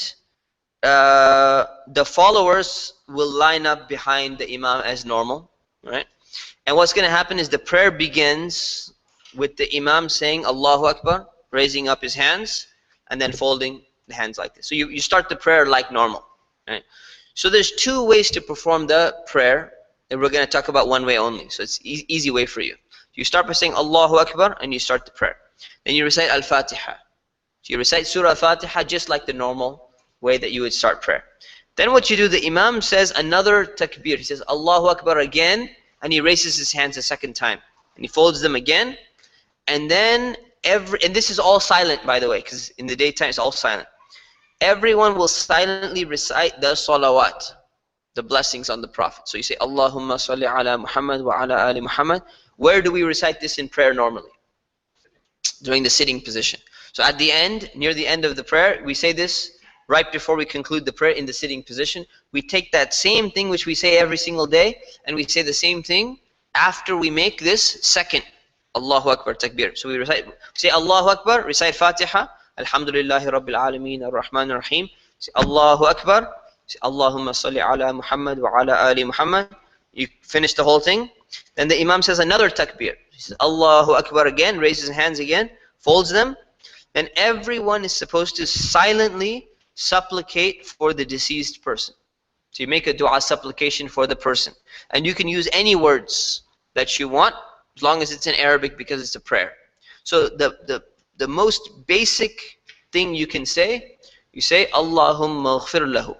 the followers will line up behind the imam as normal, right? And what's going to happen is the prayer begins with the imam saying Allahu Akbar, raising up his hands, and then folding the hands like this. So you start the prayer like normal, right? So there's two ways to perform the prayer, and we're going to talk about one way only. So it's easy way for you. You start by saying Allahu Akbar and you start the prayer. Then you recite Al-Fatiha. So you recite Surah Al-Fatiha just like the normal way that you would start prayer. Then what you do, the imam says another takbir. He says Allahu Akbar again, and he raises his hands a second time. And he folds them again. And then and this is all silent, by the way, because in the daytime it's all silent. Everyone will silently recite the salawat, the blessings on the Prophet. So you say Allahumma salli ala Muhammad wa ala ali Muhammad. Where do we recite this in prayer normally? During the sitting position. So at the end, near the end of the prayer, we say this right before we conclude the prayer in the sitting position. We take that same thing which we say every single day, and we say the same thing after we make this second Allahu Akbar takbir. So we say Allahu Akbar, recite Fatiha, Alhamdulillahi Rabbil Alameen, Ar-Rahman Ar-Rahim. Say Allahu Akbar, say Allahumma salli ala Muhammad wa ala ali Muhammad. You finish the whole thing. Then the imam says another takbir. He says Allahu Akbar again, raises his hands again, folds them. Then everyone is supposed to silently supplicate for the deceased person. So you make a dua supplication for the person. And you can use any words that you want, as long as it's in Arabic, because it's a prayer. So the most basic thing you can say, you say Allahumma ighfir lahu.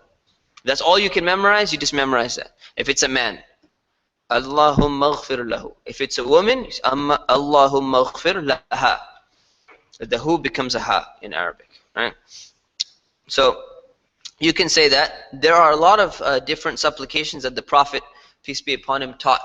That's all you can memorize, you just memorize that. If it's a man, Allahumma ighfir lahu. If it's a woman, Allahumma ighfir laha. The hu becomes a ha in Arabic, right? So you can say that. There are a lot of different supplications that the Prophet, peace be upon him, taught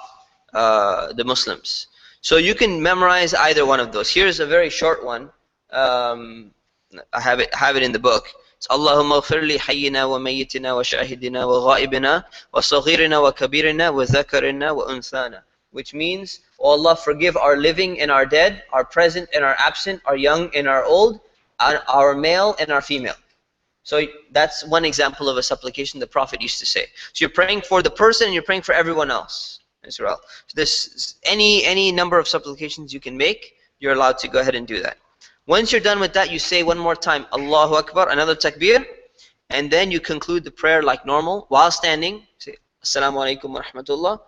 the Muslims. So you can memorize either one of those. Here's a very short one. I have it in the book. It's Allahumma ighfir li hayyina wa mayyitina wa shahidina wa ghaibina wa saghirina wa kabirina wa dhakarina wa unthana. Which means, oh Allah, forgive our living and our dead, our present and our absent, our young and our old, our male and our female. So that's one example of a supplication the Prophet used to say. So you're praying for the person and you're praying for everyone else as well. So there's any number of supplications you can make, you're allowed to go ahead and do that. Once you're done with that, you say one more time, Allahu Akbar, another takbir, and then you conclude the prayer like normal while standing. Say, Assalamu alaikum wa rahmatullah,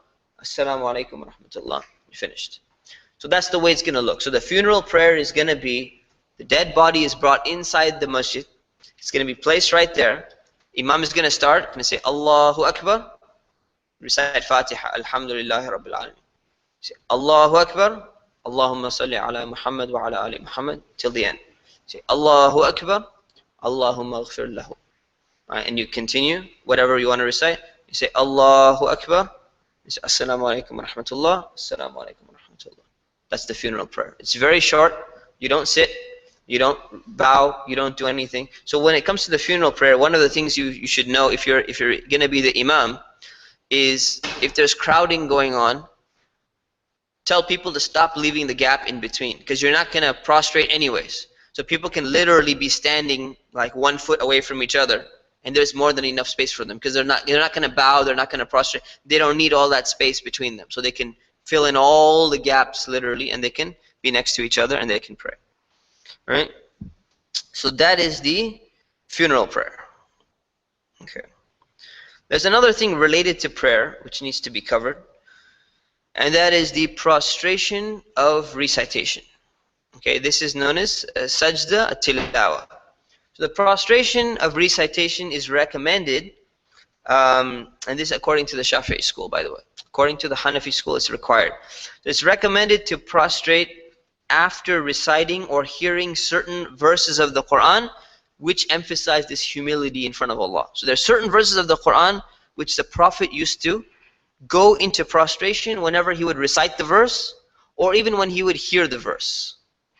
Assalamu alaikum wa rahmatullah. You're finished. So that's the way it's going to look. So the funeral prayer is going to be, the dead body is brought inside the masjid. It's going to be placed right there. Imam is going to start, going to say Allahu Akbar, recite Fatiha, Alhamdulillahi Rabbil Alameen. Say Allahu Akbar, Allahumma salli ala Muhammad wa ala ali Muhammad, till the end. Say Allahu Akbar, Allahumma ighfir lahu. Right, and you continue, whatever you want to recite. You say Allahu Akbar. You say Assalamu alaikum wa rahmatullah. Assalamu alaikum wa rahmatullah. That's the funeral prayer. It's very short. You don't sit. You don't bow. You don't do anything. So when it comes to the funeral prayer, one of the things you should know if you're going to be the imam is if there's crowding going on, tell people to stop leaving the gap in between, because you're not going to prostrate anyways. So people can literally be standing like 1 foot away from each other, and there's more than enough space for them, because they're not going to bow, they're not going to prostrate. They don't need all that space between them, so they can fill in all the gaps literally, and they can be next to each other and they can pray. Right? So that is the funeral prayer. Okay. There's another thing related to prayer which needs to be covered, and that is the prostration of recitation. Okay, this is known as sajda at-tilawa. So the prostration of recitation is recommended, and this according to the Shafi'i school, by the way. According to the Hanafi school, it's required. So it's recommended to prostrate after reciting or hearing certain verses of the Quran which emphasize this humility in front of Allah. So there are certain verses of the Quran which the Prophet used to go into prostration whenever he would recite the verse, or even when he would hear the verse.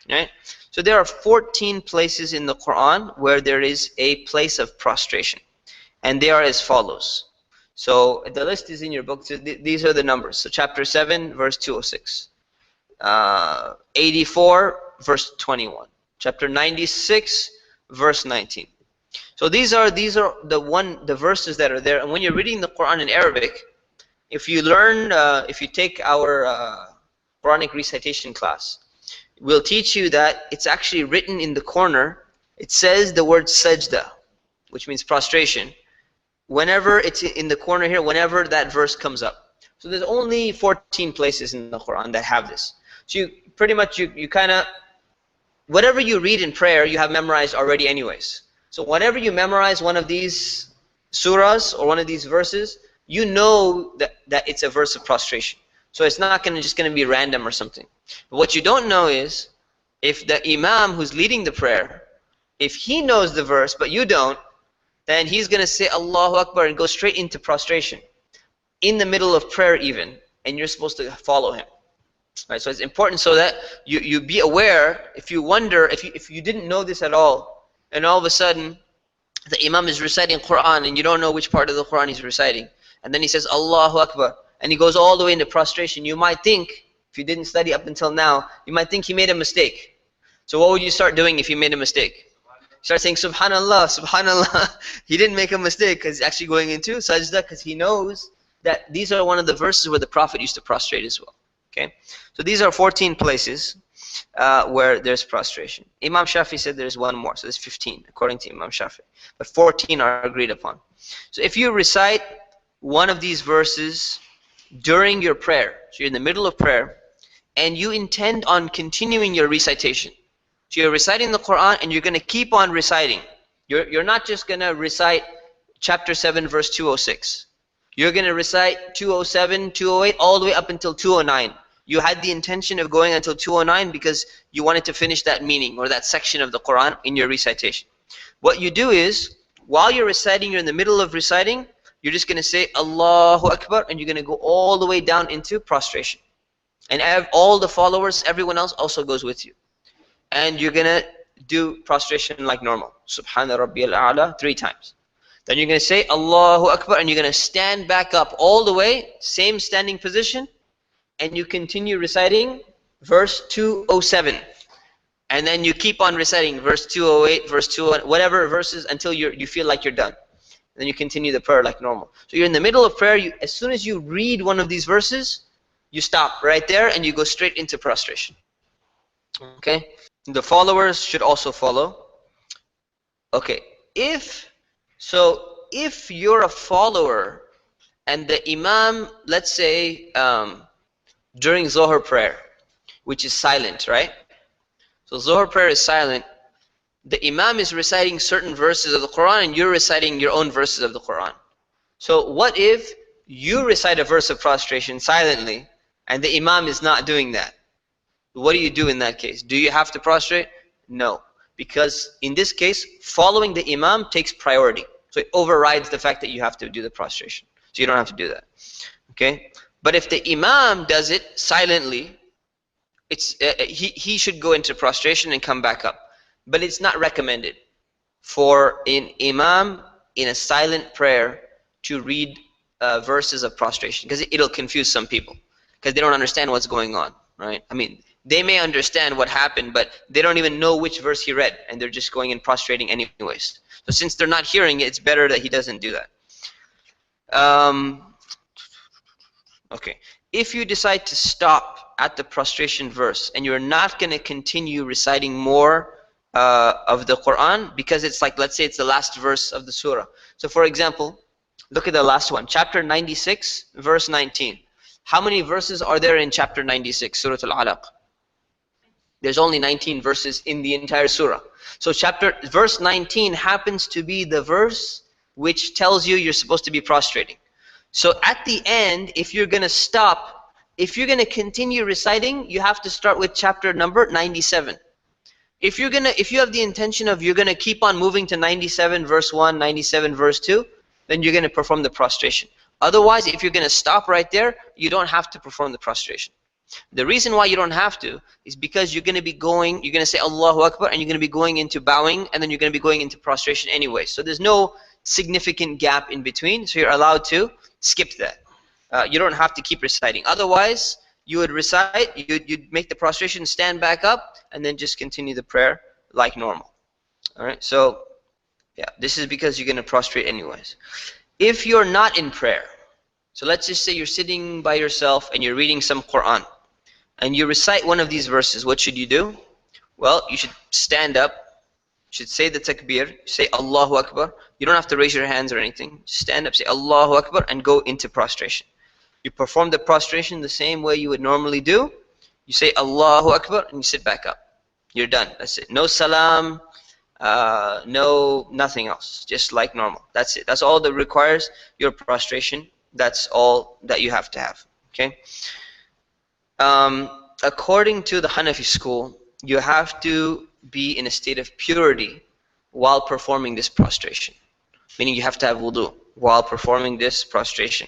Right? So there are 14 places in the Quran where there is a place of prostration, and they are as follows. So the list is in your book. So these are the numbers. So chapter 7, verse 206, 84, verse 21, chapter 96, verse 19. So these are the verses that are there. And when you're reading the Quran in Arabic, if you learn, if you take our Quranic recitation class, we'll teach you that it's actually written in the corner. It says the word sajda, which means prostration, whenever it's in the corner here, whenever that verse comes up. So there's only 14 places in the Quran that have this. So you pretty much, you kind of, whatever you read in prayer, you have memorized already anyways. So whenever you memorize one of these surahs or one of these verses, you know that it's a verse of prostration. So it's not just going to be random or something. But what you don't know is, if the imam who's leading the prayer, if he knows the verse but you don't, then he's going to say Allahu Akbar and go straight into prostration, in the middle of prayer even, and you're supposed to follow him. Right? So it's important so that you be aware. If you wonder, if you didn't know this at all, and all of a sudden the imam is reciting Quran and you don't know which part of the Quran he's reciting, and then he says Allahu Akbar, and he goes all the way into prostration, you might think, if you didn't study up until now, you might think he made a mistake. So what would you start doing if you made a mistake? Start saying Subhanallah, Subhanallah. He didn't make a mistake, because he's actually going into sajda, because he knows that these are one of the verses where the Prophet used to prostrate as well. Okay, so these are 14 places where there's prostration. Imam Shafi said there's one more, so there's 15 according to Imam Shafi, but 14 are agreed upon. So if you recite one of these verses during your prayer, so you're in the middle of prayer, and you intend on continuing your recitation, so you're reciting the Quran and you're going to keep on reciting. You're not just going to recite chapter 7, verse 206. You're going to recite 207, 208, all the way up until 209. You had the intention of going until 209 because you wanted to finish that meaning or that section of the Quran in your recitation. What you do is, while you're reciting, you're in the middle of reciting, you're just going to say Allahu Akbar, and you're going to go all the way down into prostration. And all the followers, everyone else also goes with you. And you're going to do prostration like normal. Subhana Rabbiyal A'la 3 times. Then you're going to say Allahu Akbar, and you're going to stand back up all the way, same standing position, and you continue reciting verse 207. And then you keep on reciting verse 208, verse 201, whatever verses, until you feel like you're done. And then you continue the prayer like normal. So you're in the middle of prayer. As soon as you read one of these verses, you stop right there and you go straight into prostration. Okay? The followers should also follow. Okay. If you're a follower and the imam, let's say during Zohar prayer, which is silent, right? So Zohar prayer is silent. The imam is reciting certain verses of the Quran and you're reciting your own verses of the Quran. So what if you recite a verse of prostration silently and the imam is not doing that? What do you do in that case? Do you have to prostrate? No. Because in this case, following the imam takes priority. So it overrides the fact that you have to do the prostration. So you don't have to do that. Okay? But if the imam does it silently, it's he should go into prostration and come back up. But it's not recommended for an imam in a silent prayer to read verses of prostration, because it'll confuse some people because they don't understand what's going on, right? I mean, they may understand what happened, but they don't even know which verse he read, and they're just going and prostrating anyways. So since they're not hearing it, it's better that he doesn't do that. Okay, if you decide to stop at the prostration verse and you're not going to continue reciting more of the Quran, because it's like, let's say it's the last verse of the surah. So for example, look at the last one, chapter 96, verse 19. How many verses are there in chapter 96, Surah Al-Alaq? There's only 19 verses in the entire surah. So verse 19 happens to be the verse which tells you you're supposed to be prostrating. So at the end, if you're going to stop, if you're going to continue reciting, you have to start with chapter number 97. If you have the intention of you're going to keep on moving to 97 verse 1, 97 verse 2, then you're going to perform the prostration. Otherwise, if you're going to stop right there, you don't have to perform the prostration. The reason why you don't have to is because you're going to say Allahu Akbar, and you're going to be going into bowing, and then you're going to be going into prostration anyway. So there's no significant gap in between, so you're allowed to skip that. You don't have to keep reciting. Otherwise, you would recite, you'd make the prostration, stand back up, and then just continue the prayer like normal. Alright, so yeah, this is because you're going to prostrate anyways. If you're not in prayer, so let's just say you're sitting by yourself and you're reading some Quran, and you recite one of these verses, what should you do? Well, you should stand up, you should say the takbir, say Allahu Akbar. You don't have to raise your hands or anything. Stand up, say Allahu Akbar, and go into prostration. You perform the prostration the same way you would normally do. You say Allahu Akbar and you sit back up. You're done. That's it. No salam, no nothing else. Just like normal. That's it. That's all that requires your prostration. That's all that you have to have. Okay. According to the Hanafi school, you have to be in a state of purity while performing this prostration. Meaning you have to have wudu while performing this prostration.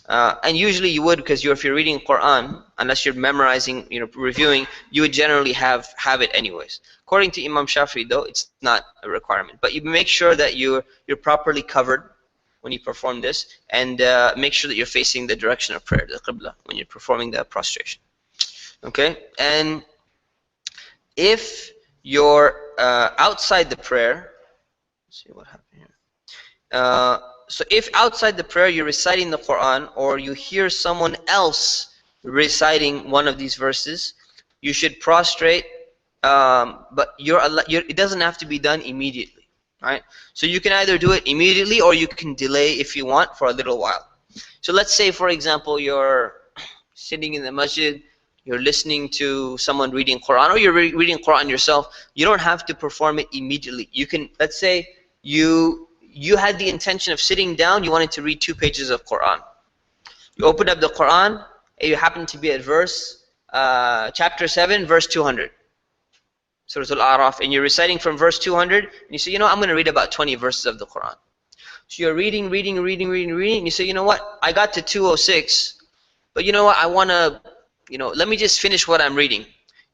And usually you would, because if you're reading Quran, unless you're memorizing, reviewing, you would generally have it anyways. According to Imam Shafi'i, though, it's not a requirement. But you make sure that you're properly covered when you perform this, and make sure that you're facing the direction of prayer, the Qibla, when you're performing the prostration. Okay? And if you're outside the prayer, let's see what happened here. So if outside the prayer you're reciting the Quran, or you hear someone else reciting one of these verses, you should prostrate, but it doesn't have to be done immediately, right? So you can either do it immediately, or you can delay if you want for a little while. So let's say, for example, you're sitting in the masjid, you're listening to someone reading Quran, or you're reading Quran yourself. You don't have to perform it immediately. You can, let's say you had the intention of sitting down, you wanted to read 2 pages of Quran. You opened up the Quran, and you happen to be at chapter 7, verse 200. Surah Al-A'raf, and you're reciting from verse 200, and you say, I'm going to read about 20 verses of the Quran. So you're reading, and you say, you know what, I got to 206, but you know what, I want to, let me just finish what I'm reading.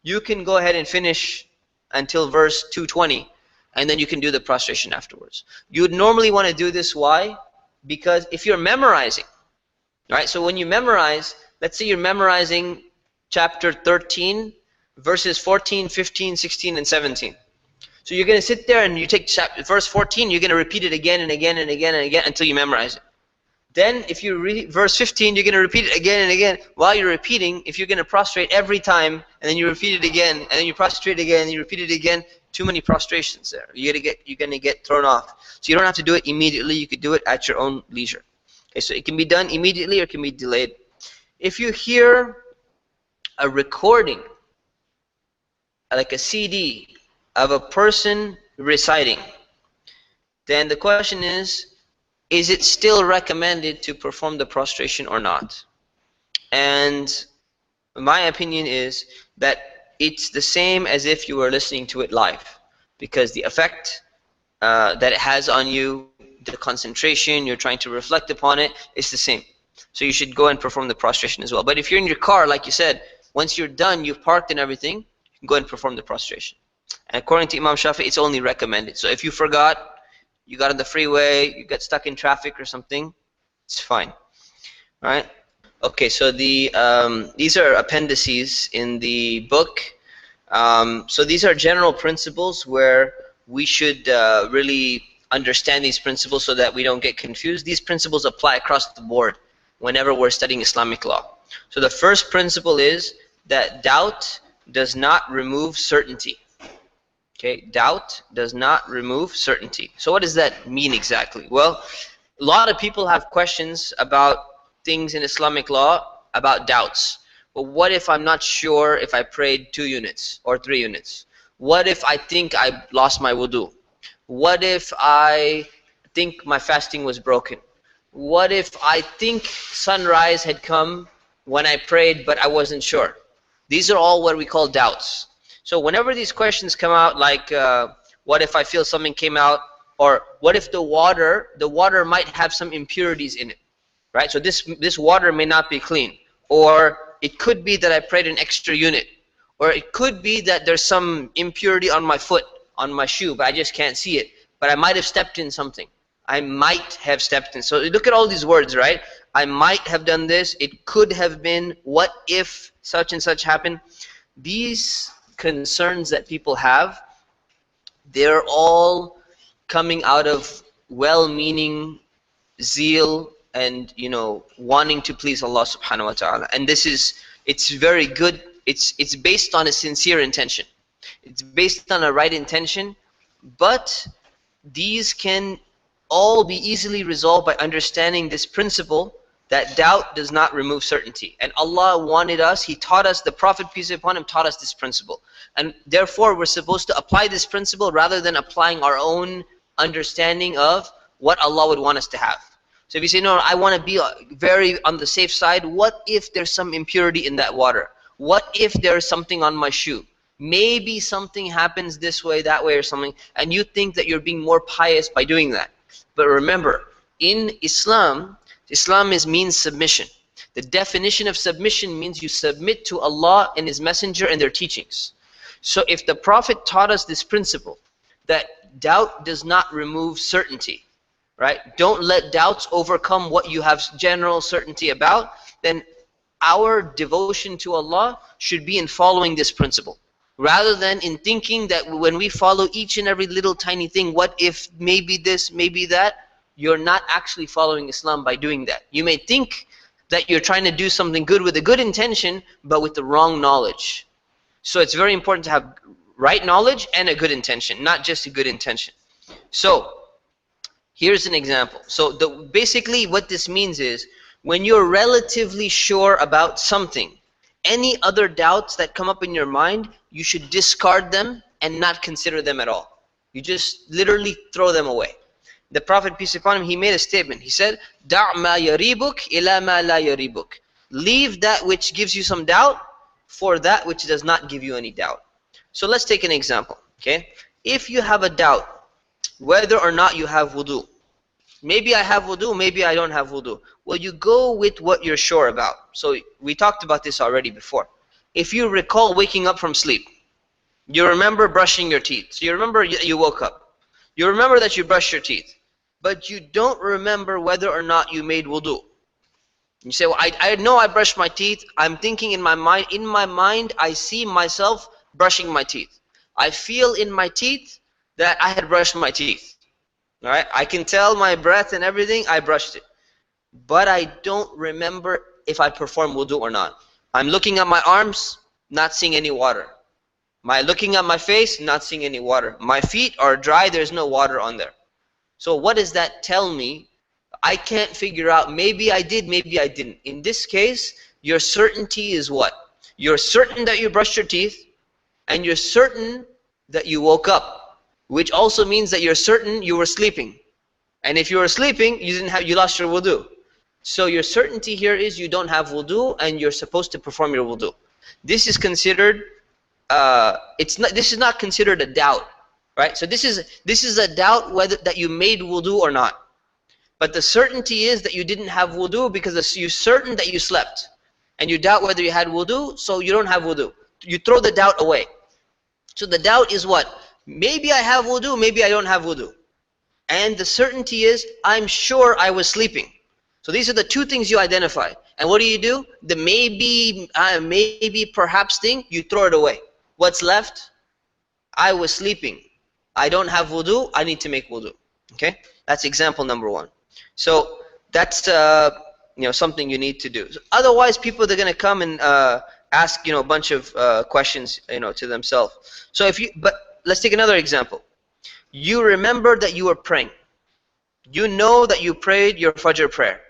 You can go ahead and finish until verse 220, and then you can do the prostration afterwards. You would normally want to do this. Why? Because if you're memorizing, right? So when you memorize, let's say you're memorizing chapter 13, verses 14, 15, 16, and 17. So you're going to sit there and you take verse 14, you're going to repeat it again and again and again and again until you memorize it. Then if you read verse 15, you're going to repeat it again and again. While you're repeating, if you're going to prostrate every time, and then you repeat it again, and then you prostrate again, and you repeat it again, too many prostrations there. You're going to get thrown off. So you don't have to do it immediately. You could do it at your own leisure. Okay, so it can be done immediately or it can be delayed. If you hear a recording, like a CD, of a person reciting, then the question is it still recommended to perform the prostration or not? And my opinion is that it's the same as if you were listening to it live, because the effect that it has on you, the concentration, you're trying to reflect upon it, it's the same. So you should go and perform the prostration as well. But if you're in your car, like you said, once you're done, you've parked and everything, you can go and perform the prostration. And according to Imam Shafi, it's only recommended. So if you forgot, you got on the freeway, you got stuck in traffic or something, it's fine. All right? Okay, so these are appendices in the book. So these are general principles where we should really understand these principles so that we don't get confused. These principles apply across the board whenever we're studying Islamic law. So the first principle is that doubt does not remove certainty. Okay, doubt does not remove certainty. So what does that mean exactly? Well, a lot of people have questions about things in Islamic law about doubts. Well, what if I'm not sure if I prayed 2 units or 3 units? What if I think I lost my wudu? What if I think my fasting was broken? What if I think sunrise had come when I prayed but I wasn't sure? These are all what we call doubts. So whenever these questions come out, like what if I feel something came out, or what if the water might have some impurities in it, right? So this water may not be clean, or it could be that I prayed an extra unit, or it could be that there's some impurity on my foot, on my shoe, but I just can't see it. But I might have stepped in something. I might have stepped in. So look at all these words, right? I might have done this. It could have been. What if such and such happened? These concerns that people have, they're all coming out of well-meaning zeal and, you know, wanting to please Allah subhanahu wa ta'ala. And this is, it's very good. It's based on a sincere intention. It's based on a right intention, but these can all be easily resolved by understanding this principle that doubt does not remove certainty. And Allah wanted us, He taught us, the Prophet, peace be upon him, taught us this principle. And therefore we're supposed to apply this principle rather than applying our own understanding of what Allah would want us to have. So if you say, no, I want to be very on the safe side, what if there's some impurity in that water? What if there's something on my shoe? Maybe something happens this way, that way, or something, and you think that you're being more pious by doing that. But remember, in Islam, Islam means submission. The definition of submission means you submit to Allah and His Messenger and their teachings. So if the Prophet taught us this principle, that doubt does not remove certainty, right? Don't let doubts overcome what you have general certainty about, then our devotion to Allah should be in following this principle, rather than in thinking that when we follow each and every little tiny thing, what if maybe this, maybe that, you're not actually following Islam by doing that. You may think that you're trying to do something good with a good intention, but with the wrong knowledge. So it's very important to have right knowledge and a good intention, not just a good intention. So here's an example. So basically what this means is, when you're relatively sure about something, any other doubts that come up in your mind, you should discard them and not consider them at all. You just literally throw them away. The Prophet, peace be upon him, he made a statement. He said, "Da' ma yaribuk ila ma la yaribuk." Leave that which gives you some doubt for that which does not give you any doubt. So let's take an example. Okay, if you have a doubt whether or not you have wudu, maybe I have wudu, maybe I don't have wudu. Well, you go with what you're sure about. So we talked about this already before. If you recall waking up from sleep, you remember brushing your teeth. So you remember you woke up. You remember that you brushed your teeth, but you don't remember whether or not you made wudu. You say, well, I know I brushed my teeth. I'm thinking in my mind, I see myself brushing my teeth. I feel in my teeth that I had brushed my teeth. All right, I can tell my breath and everything, I brushed it. But I don't remember if I performed wudu or not. I'm looking at my arms, not seeing any water. Looking at my face, not seeing any water. My feet are dry, there's no water on there. So what does that tell me? I can't figure out, maybe I did, maybe I didn't. In this case, your certainty is what? You're certain that you brushed your teeth, and you're certain that you woke up, which also means that you're certain you were sleeping. And if you were sleeping, you lost your wudu. So your certainty here is you don't have wudu, and you're supposed to perform your wudu. This is considered, this is not considered a doubt. right? So this is a doubt whether that you made wudu or not. But the certainty is that you didn't have wudu because you're certain that you slept. And you doubt whether you had wudu, so you don't have wudu. You throw the doubt away. So the doubt is what? Maybe I have wudu, maybe I don't have wudu. And the certainty is, I'm sure I was sleeping. So these are the two things you identify. And what do? The maybe, perhaps thing, you throw it away. What's left? I was sleeping. I don't have wudu, I need to make wudu. Okay? That's example number one. So that's something you need to do. So otherwise, people are going to come and ask a bunch of questions to themselves. So but let's take another example. You remember that you were praying. You know that you prayed your Fajr prayer.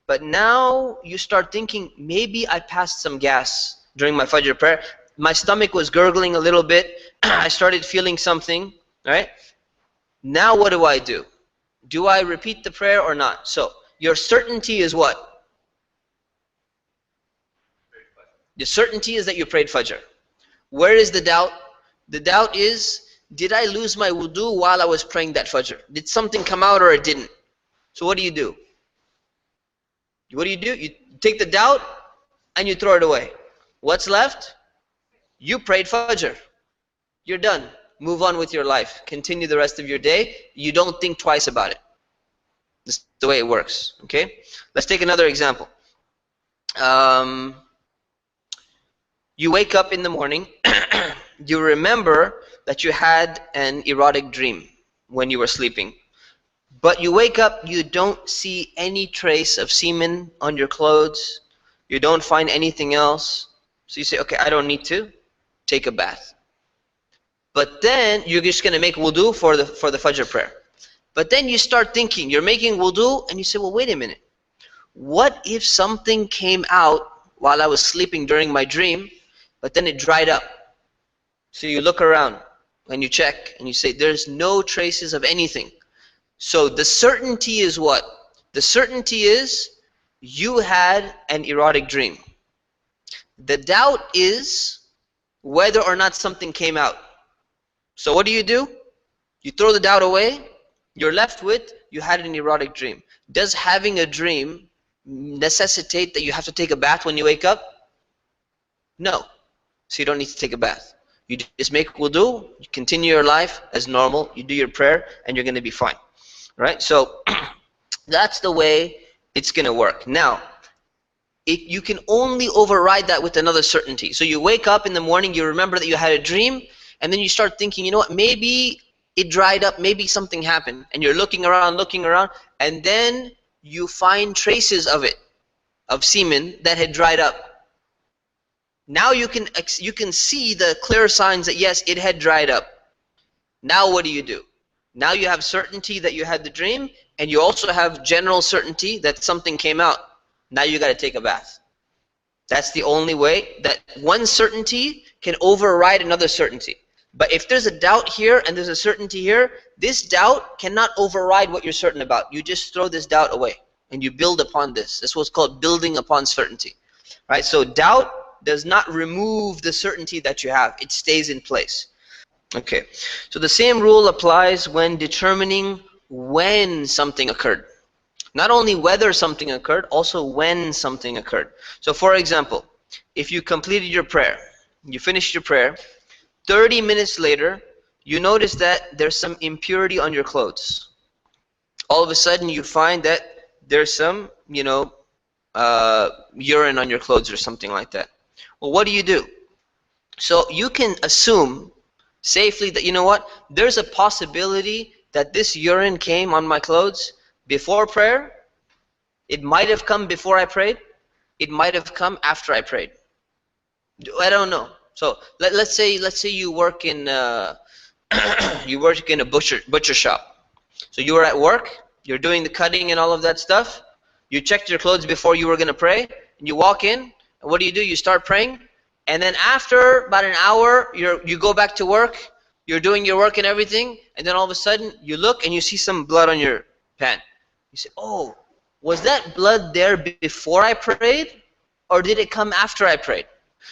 But now you start thinking, maybe I passed some gas during my Fajr prayer. My stomach was gurgling a little bit. I started feeling something, right? Now what do? Do I repeat the prayer or not? So your certainty is what? The certainty is that you prayed Fajr. Where is the doubt? The doubt is, did I lose my wudu while I was praying that Fajr? Did something come out or it didn't? So what do? What do? You take the doubt and you throw it away. What's left? You prayed Fajr. You're done. Move on with your life. Continue the rest of your day. You don't think twice about it. This is the way it works. Okay? Let's take another example. You wake up in the morning. You remember that you had an erotic dream when you were sleeping. But you wake up, you don't see any trace of semen on your clothes. You don't find anything else. So you say, okay, I don't need to take a bath. But then you're just going to make wudu for the Fajr prayer. But then you start thinking, you're making wudu, and you say, well, wait a minute. What if something came out while I was sleeping during my dream, but then it dried up? So you look around and you check and you say, there's no traces of anything. So the certainty is what? The certainty is you had an erotic dream. The doubt is whether or not something came out. So what do? You throw the doubt away. You're left with, you had an erotic dream. Does having a dream necessitate that you have to take a bath when you wake up? No. So you don't need to take a bath. You just make wudu, you continue your life as normal, you do your prayer, and you're going to be fine. Right? So that's the way it's going to work. Now, you can only override that with another certainty. So you wake up in the morning, you remember that you had a dream, and then you start thinking, you know what, maybe it dried up, maybe something happened. And you're looking around, and then you find traces of it, of semen that had dried up. Now you can see the clear signs that yes, it had dried up. Now what do? Now you have certainty that you had the dream, and you also have general certainty that something came out. Now you got to take a bath. That's the only way that one certainty can override another certainty. But if there's a doubt here and there's a certainty here, this doubt cannot override what you're certain about. You just throw this doubt away and you build upon this. This is what's called building upon certainty. Right? So doubt does not remove the certainty that you have. It stays in place. Okay. So the same rule applies when determining when something occurred. Not only whether something occurred, also when something occurred. So for example, if you completed your prayer, you finished your prayer, 30 minutes later, you notice that there's some impurity on your clothes. All of a sudden, you find that there's some, urine on your clothes or something like that. Well, what do? So you can assume safely that, you know what, there's a possibility that this urine came on my clothes before prayer. It might have come before I prayed. It might have come after I prayed. I don't know. So let's say you work in a butcher shop. So you were at work, you're doing the cutting and all of that stuff. You checked your clothes before you were going to pray, and you walk in, and what do? You start praying, and then after about an hour, you go back to work, you're doing your work and everything, and then all of a sudden you look and you see some blood on your pant. You say, oh, was that blood there before I prayed, or did it come after I prayed?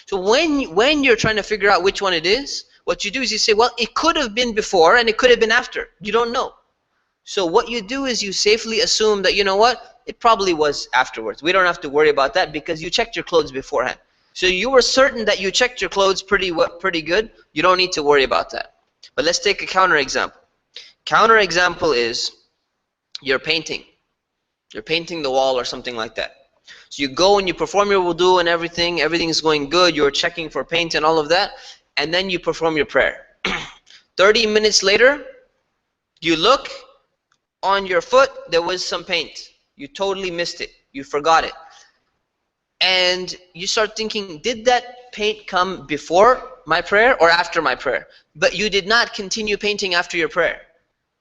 So when you're trying to figure out which one it is, What you do is you say, well, it could have been before and it could have been after. You don't know. So what you do is you safely assume that, you know what, it probably was afterwards. We don't have to worry about that because you checked your clothes beforehand. So you were certain that you checked your clothes pretty good. You don't need to worry about that. But let's take a counter example. Counter example is you're painting. You're painting the wall or something like that. So you go and you perform your wudu and everything. Everything's going good. You're checking for paint and all of that. And then you perform your prayer. 30 minutes later, you look on your foot, there was some paint. You totally missed it. You forgot it. And you start thinking, did that paint come before my prayer or after my prayer? But you did not continue painting after your prayer.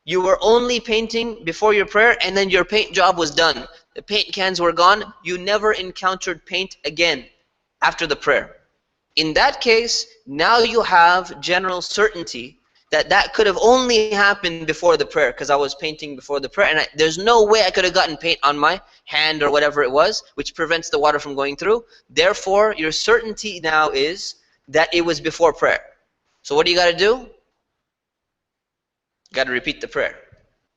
You were only painting before your prayer, and then your paint job was done. The paint cans were gone. You never encountered paint again after the prayer. In that case, now you have general certainty that that could have only happened before the prayer because I was painting before the prayer, and there's no way I could have gotten paint on my hand or whatever it was, which prevents the water from going through. Therefore, your certainty now is that it was before prayer. So what do you got to do? You got to repeat the prayer,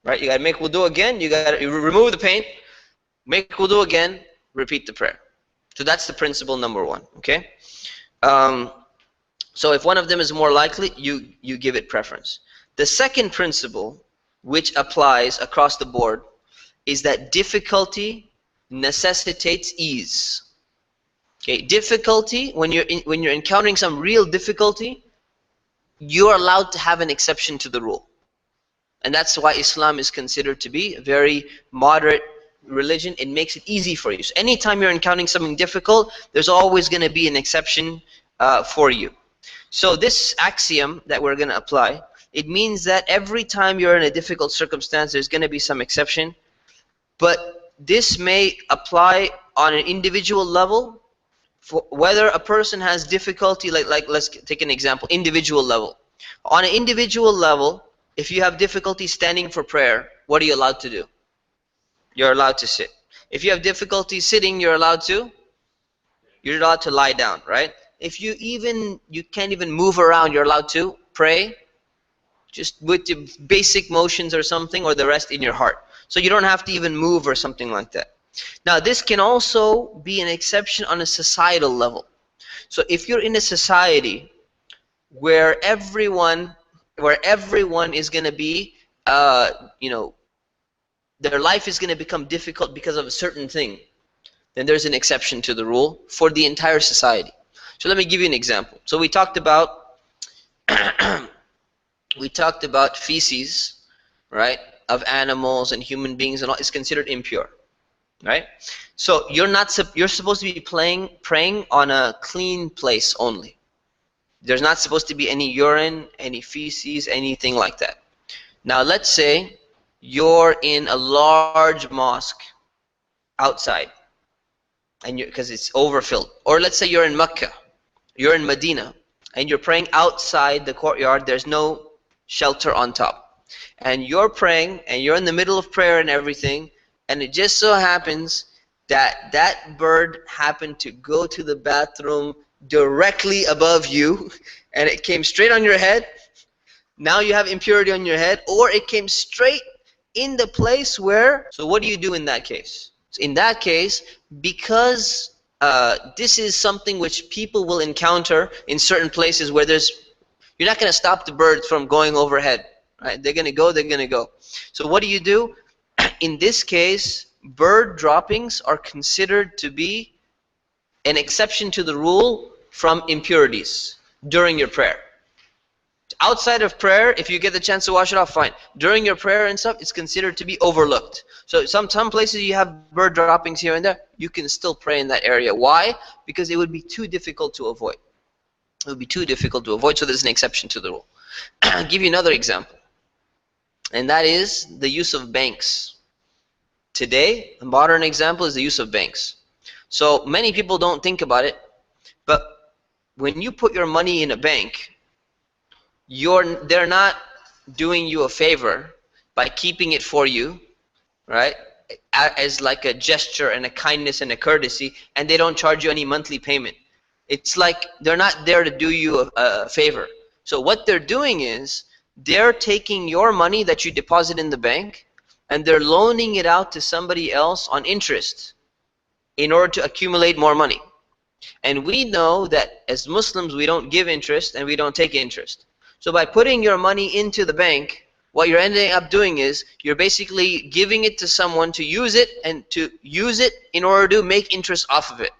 right? You got to make wudu again. You got to remove the paint, make wudu again, repeat the prayer. So that's the principle number one, okay? So if one of them is more likely, you give it preference. The second principle, which applies across the board, is that difficulty necessitates ease. Okay, difficulty, when you're encountering some real difficulty, you're allowed to have an exception to the rule. And that's why Islam is considered to be a very moderate religion. It makes it easy for you. So anytime you're encountering something difficult, there's always going to be an exception for you. So this axiom that we're going to apply, it means that every time you're in a difficult circumstance, there's going to be some exception. But this may apply on an individual level, for whether a person has difficulty, like let's take an example, individual level. On an individual level, if you have difficulty standing for prayer, what are you allowed to do? You're allowed to sit. If you have difficulty sitting, you're allowed to lie down, right? If you can't even move around, you're allowed to pray just with the basic motions or something, or the rest in your heart. So you don't have to even move or something like that. Now this can also be an exception on a societal level. So if you're in a society where everyone is going to be, their life is going to become difficult because of a certain thing, then there's an exception to the rule for the entire society. So let me give you an example. So we talked about feces, right, of animals and human beings, and all is considered impure, right? So you're supposed to be praying on a clean place only. There's not supposed to be any urine, any feces, anything like that. Now let's say you're in a large mosque outside, and because it's overfilled, or let's say you're in Mecca. You're in Medina and you're praying outside the courtyard. There's no shelter on top, and you're praying and you're in the middle of prayer and everything, and it just so happens that that bird happened to go to the bathroom directly above you, and it came straight on your head. Now you have impurity on your head, or it came straight in the place where, so what do you do in that case? In that case, because this is something which people will encounter in certain places where you're not going to stop the birds from going overhead, right? They're going to go. So what do? In this case, bird droppings are considered to be an exception to the rule from impurities during your prayer. Outside of prayer, if you get the chance to wash it off, fine. During your prayer and stuff, it's considered to be overlooked. So some places you have bird droppings here and there, you can still pray in that area. Why? Because it would be too difficult to avoid. It would be too difficult to avoid, so there's an exception to the rule. I'll give you another example, and that is the use of banks. Today, a modern example is the use of banks. So many people don't think about it, but when you put your money in a bank, they're not doing you a favor by keeping it for you, right, as like a gesture and a kindness and a courtesy, and they don't charge you any monthly payment. It's like they're not there to do you a favor. So what they're doing is they're taking your money that you deposit in the bank and they're loaning it out to somebody else on interest in order to accumulate more money. And we know that as Muslims we don't give interest and we don't take interest. So by putting your money into the bank, what you're ending up doing is you're basically giving it to someone to use it, and to use it in order to make interest off of it,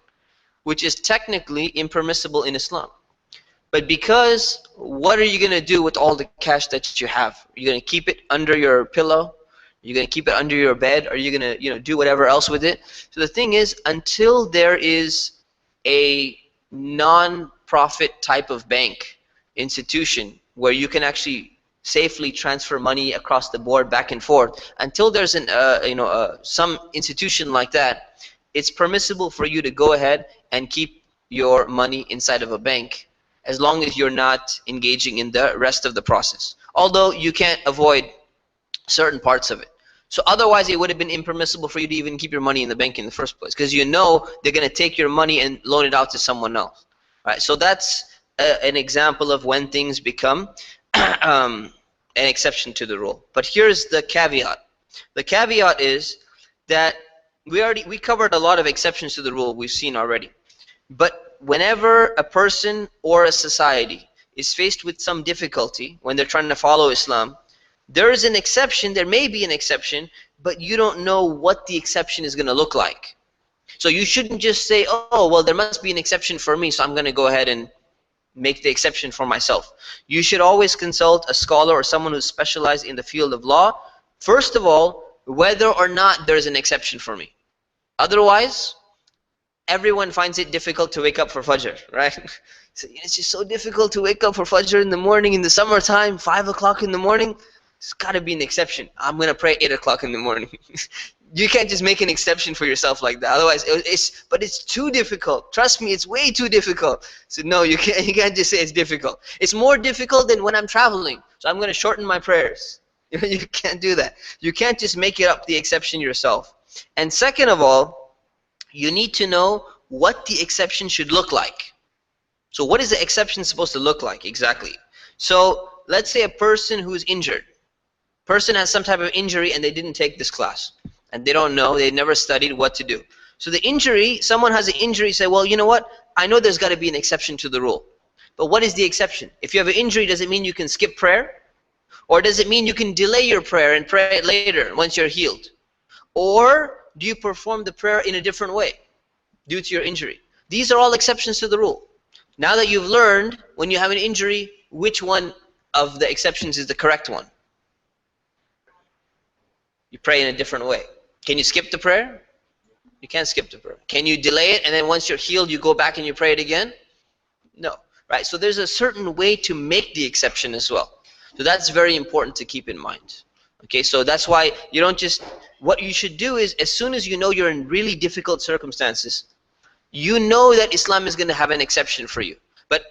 which is technically impermissible in Islam. But because, what are you going to do with all the cash that you have? Are you going to keep it under your pillow? Are you going to keep it under your bed? Are you going to do whatever else with it? So the thing is, until there is a non-profit type of bank institution where you can actually safely transfer money across the board back and forth, until there's an some institution like that, it's permissible for you to go ahead and keep your money inside of a bank as long as you're not engaging in the rest of the process, although you can't avoid certain parts of it. So otherwise it would have been impermissible for you to even keep your money in the bank in the first place, because you know they're going to take your money and loan it out to someone else. Right? So that's an example of when things become an exception to the rule. But here's the caveat. The caveat is that we covered a lot of exceptions to the rule we've seen already. But whenever a person or a society is faced with some difficulty when they're trying to follow Islam, there is an exception, there may be an exception, but you don't know what the exception is going to look like. So you shouldn't just say, oh, well, there must be an exception for me, so I'm going to go ahead and make the exception for myself. You should always consult a scholar or someone who's specialized in the field of law, first of all, whether or not there's an exception for me. Otherwise, everyone finds it difficult to wake up for Fajr, right? So it's just so difficult to wake up for Fajr in the morning, in the summertime, 5 o'clock in the morning. It's got to be an exception. I'm going to pray 8 o'clock in the morning. You can't just make an exception for yourself like that. Otherwise, but it's too difficult. Trust me, it's way too difficult. So no, you can't just say it's difficult. It's more difficult than when I'm traveling. So I'm going to shorten my prayers. You can't do that. You can't just make it up the exception yourself. And second of all, you need to know what the exception should look like. So what is the exception supposed to look like exactly? So let's say a person who's injured. Person has some type of injury and they didn't take this class. And they don't know, they never studied what to do. So the injury, someone has an injury, say, well, you know what? I know there's got to be an exception to the rule. But what is the exception? If you have an injury, does it mean you can skip prayer? Or does it mean you can delay your prayer and pray it later once you're healed? Or do you perform the prayer in a different way due to your injury? These are all exceptions to the rule. Now that you've learned, when you have an injury, which one of the exceptions is the correct one? You pray in a different way. Can you skip the prayer? You can't skip the prayer. Can you delay it and then once you're healed you go back and you pray it again? No. Right? So there's a certain way to make the exception as well. So that's very important to keep in mind. Okay, so that's why you don't just, what you should do is, as soon as you know you're in really difficult circumstances, you know that Islam is going to have an exception for you. But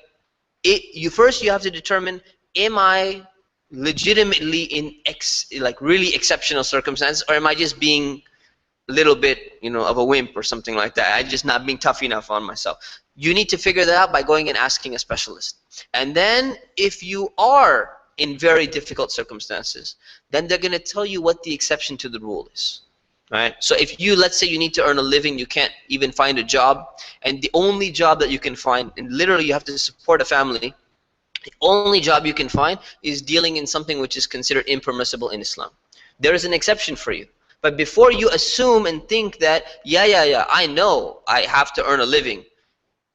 first you have to determine, am I legitimately in really exceptional circumstances, or am I just being a little bit, of a wimp or something like that? I'm just not being tough enough on myself. You need to figure that out by going and asking a specialist. And then if you are in very difficult circumstances, then they're going to tell you what the exception to the rule is. Right? So if you, let's say you need to earn a living, you can't even find a job, and the only job that you can find, and literally you have to support a family, the only job you can find is dealing in something which is considered impermissible in Islam. There is an exception for you. But before you assume and think that, yeah, I know I have to earn a living,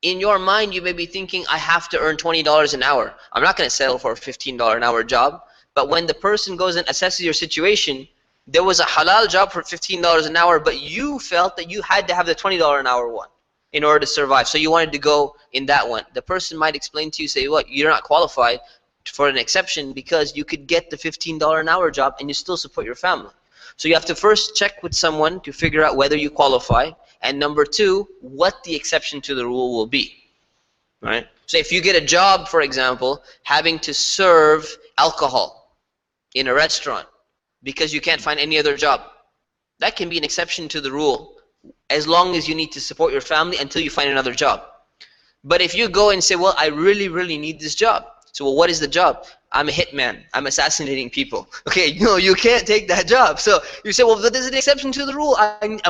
in your mind you may be thinking, I have to earn $20 an hour. I'm not going to settle for a $15 an hour job. But when the person goes and assesses your situation, there was a halal job for $15 an hour, but you felt that you had to have the $20 an hour one in order to survive. So you wanted to go in that one. The person might explain to you, say, what, you're not qualified for an exception because you could get the $15 an hour job and you still support your family. So you have to first check with someone to figure out whether you qualify, and number two, what the exception to the rule will be. Right? So if you get a job, for example, having to serve alcohol in a restaurant because you can't find any other job, that can be an exception to the rule as long as you need to support your family until you find another job. But if you go and say, well, I really need this job, So well, what is the job? I'm a hitman. I'm assassinating people. Okay, no, you can't take that job. So you say, well, there's an exception to the rule.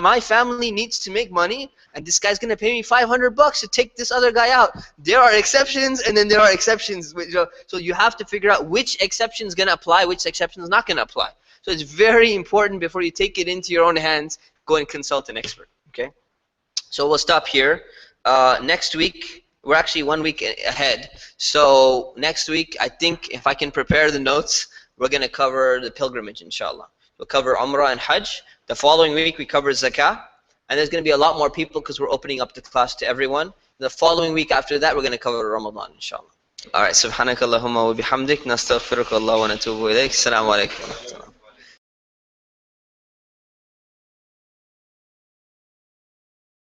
My family needs to make money, and this guy's gonna pay me $500 to take this other guy out. There are exceptions, and then there are exceptions. So you have to figure out which exception is gonna apply, which exception is not gonna apply. So it's very important before you take it into your own hands, go and consult an expert. Okay. So we'll stop here. Next week, we're actually 1 week ahead. So next week, I think if I can prepare the notes, we're going to cover the pilgrimage, inshallah. We'll cover Umrah and Hajj. The following week, we cover Zakah. And there's going to be a lot more people because we're opening up the class to everyone. The following week after that, we're going to cover Ramadan, inshallah. All right. Subhanakallahumma wa bihamdik. Nastaghfiruka Allah wa natubu ilayk. Assalamu alaikum.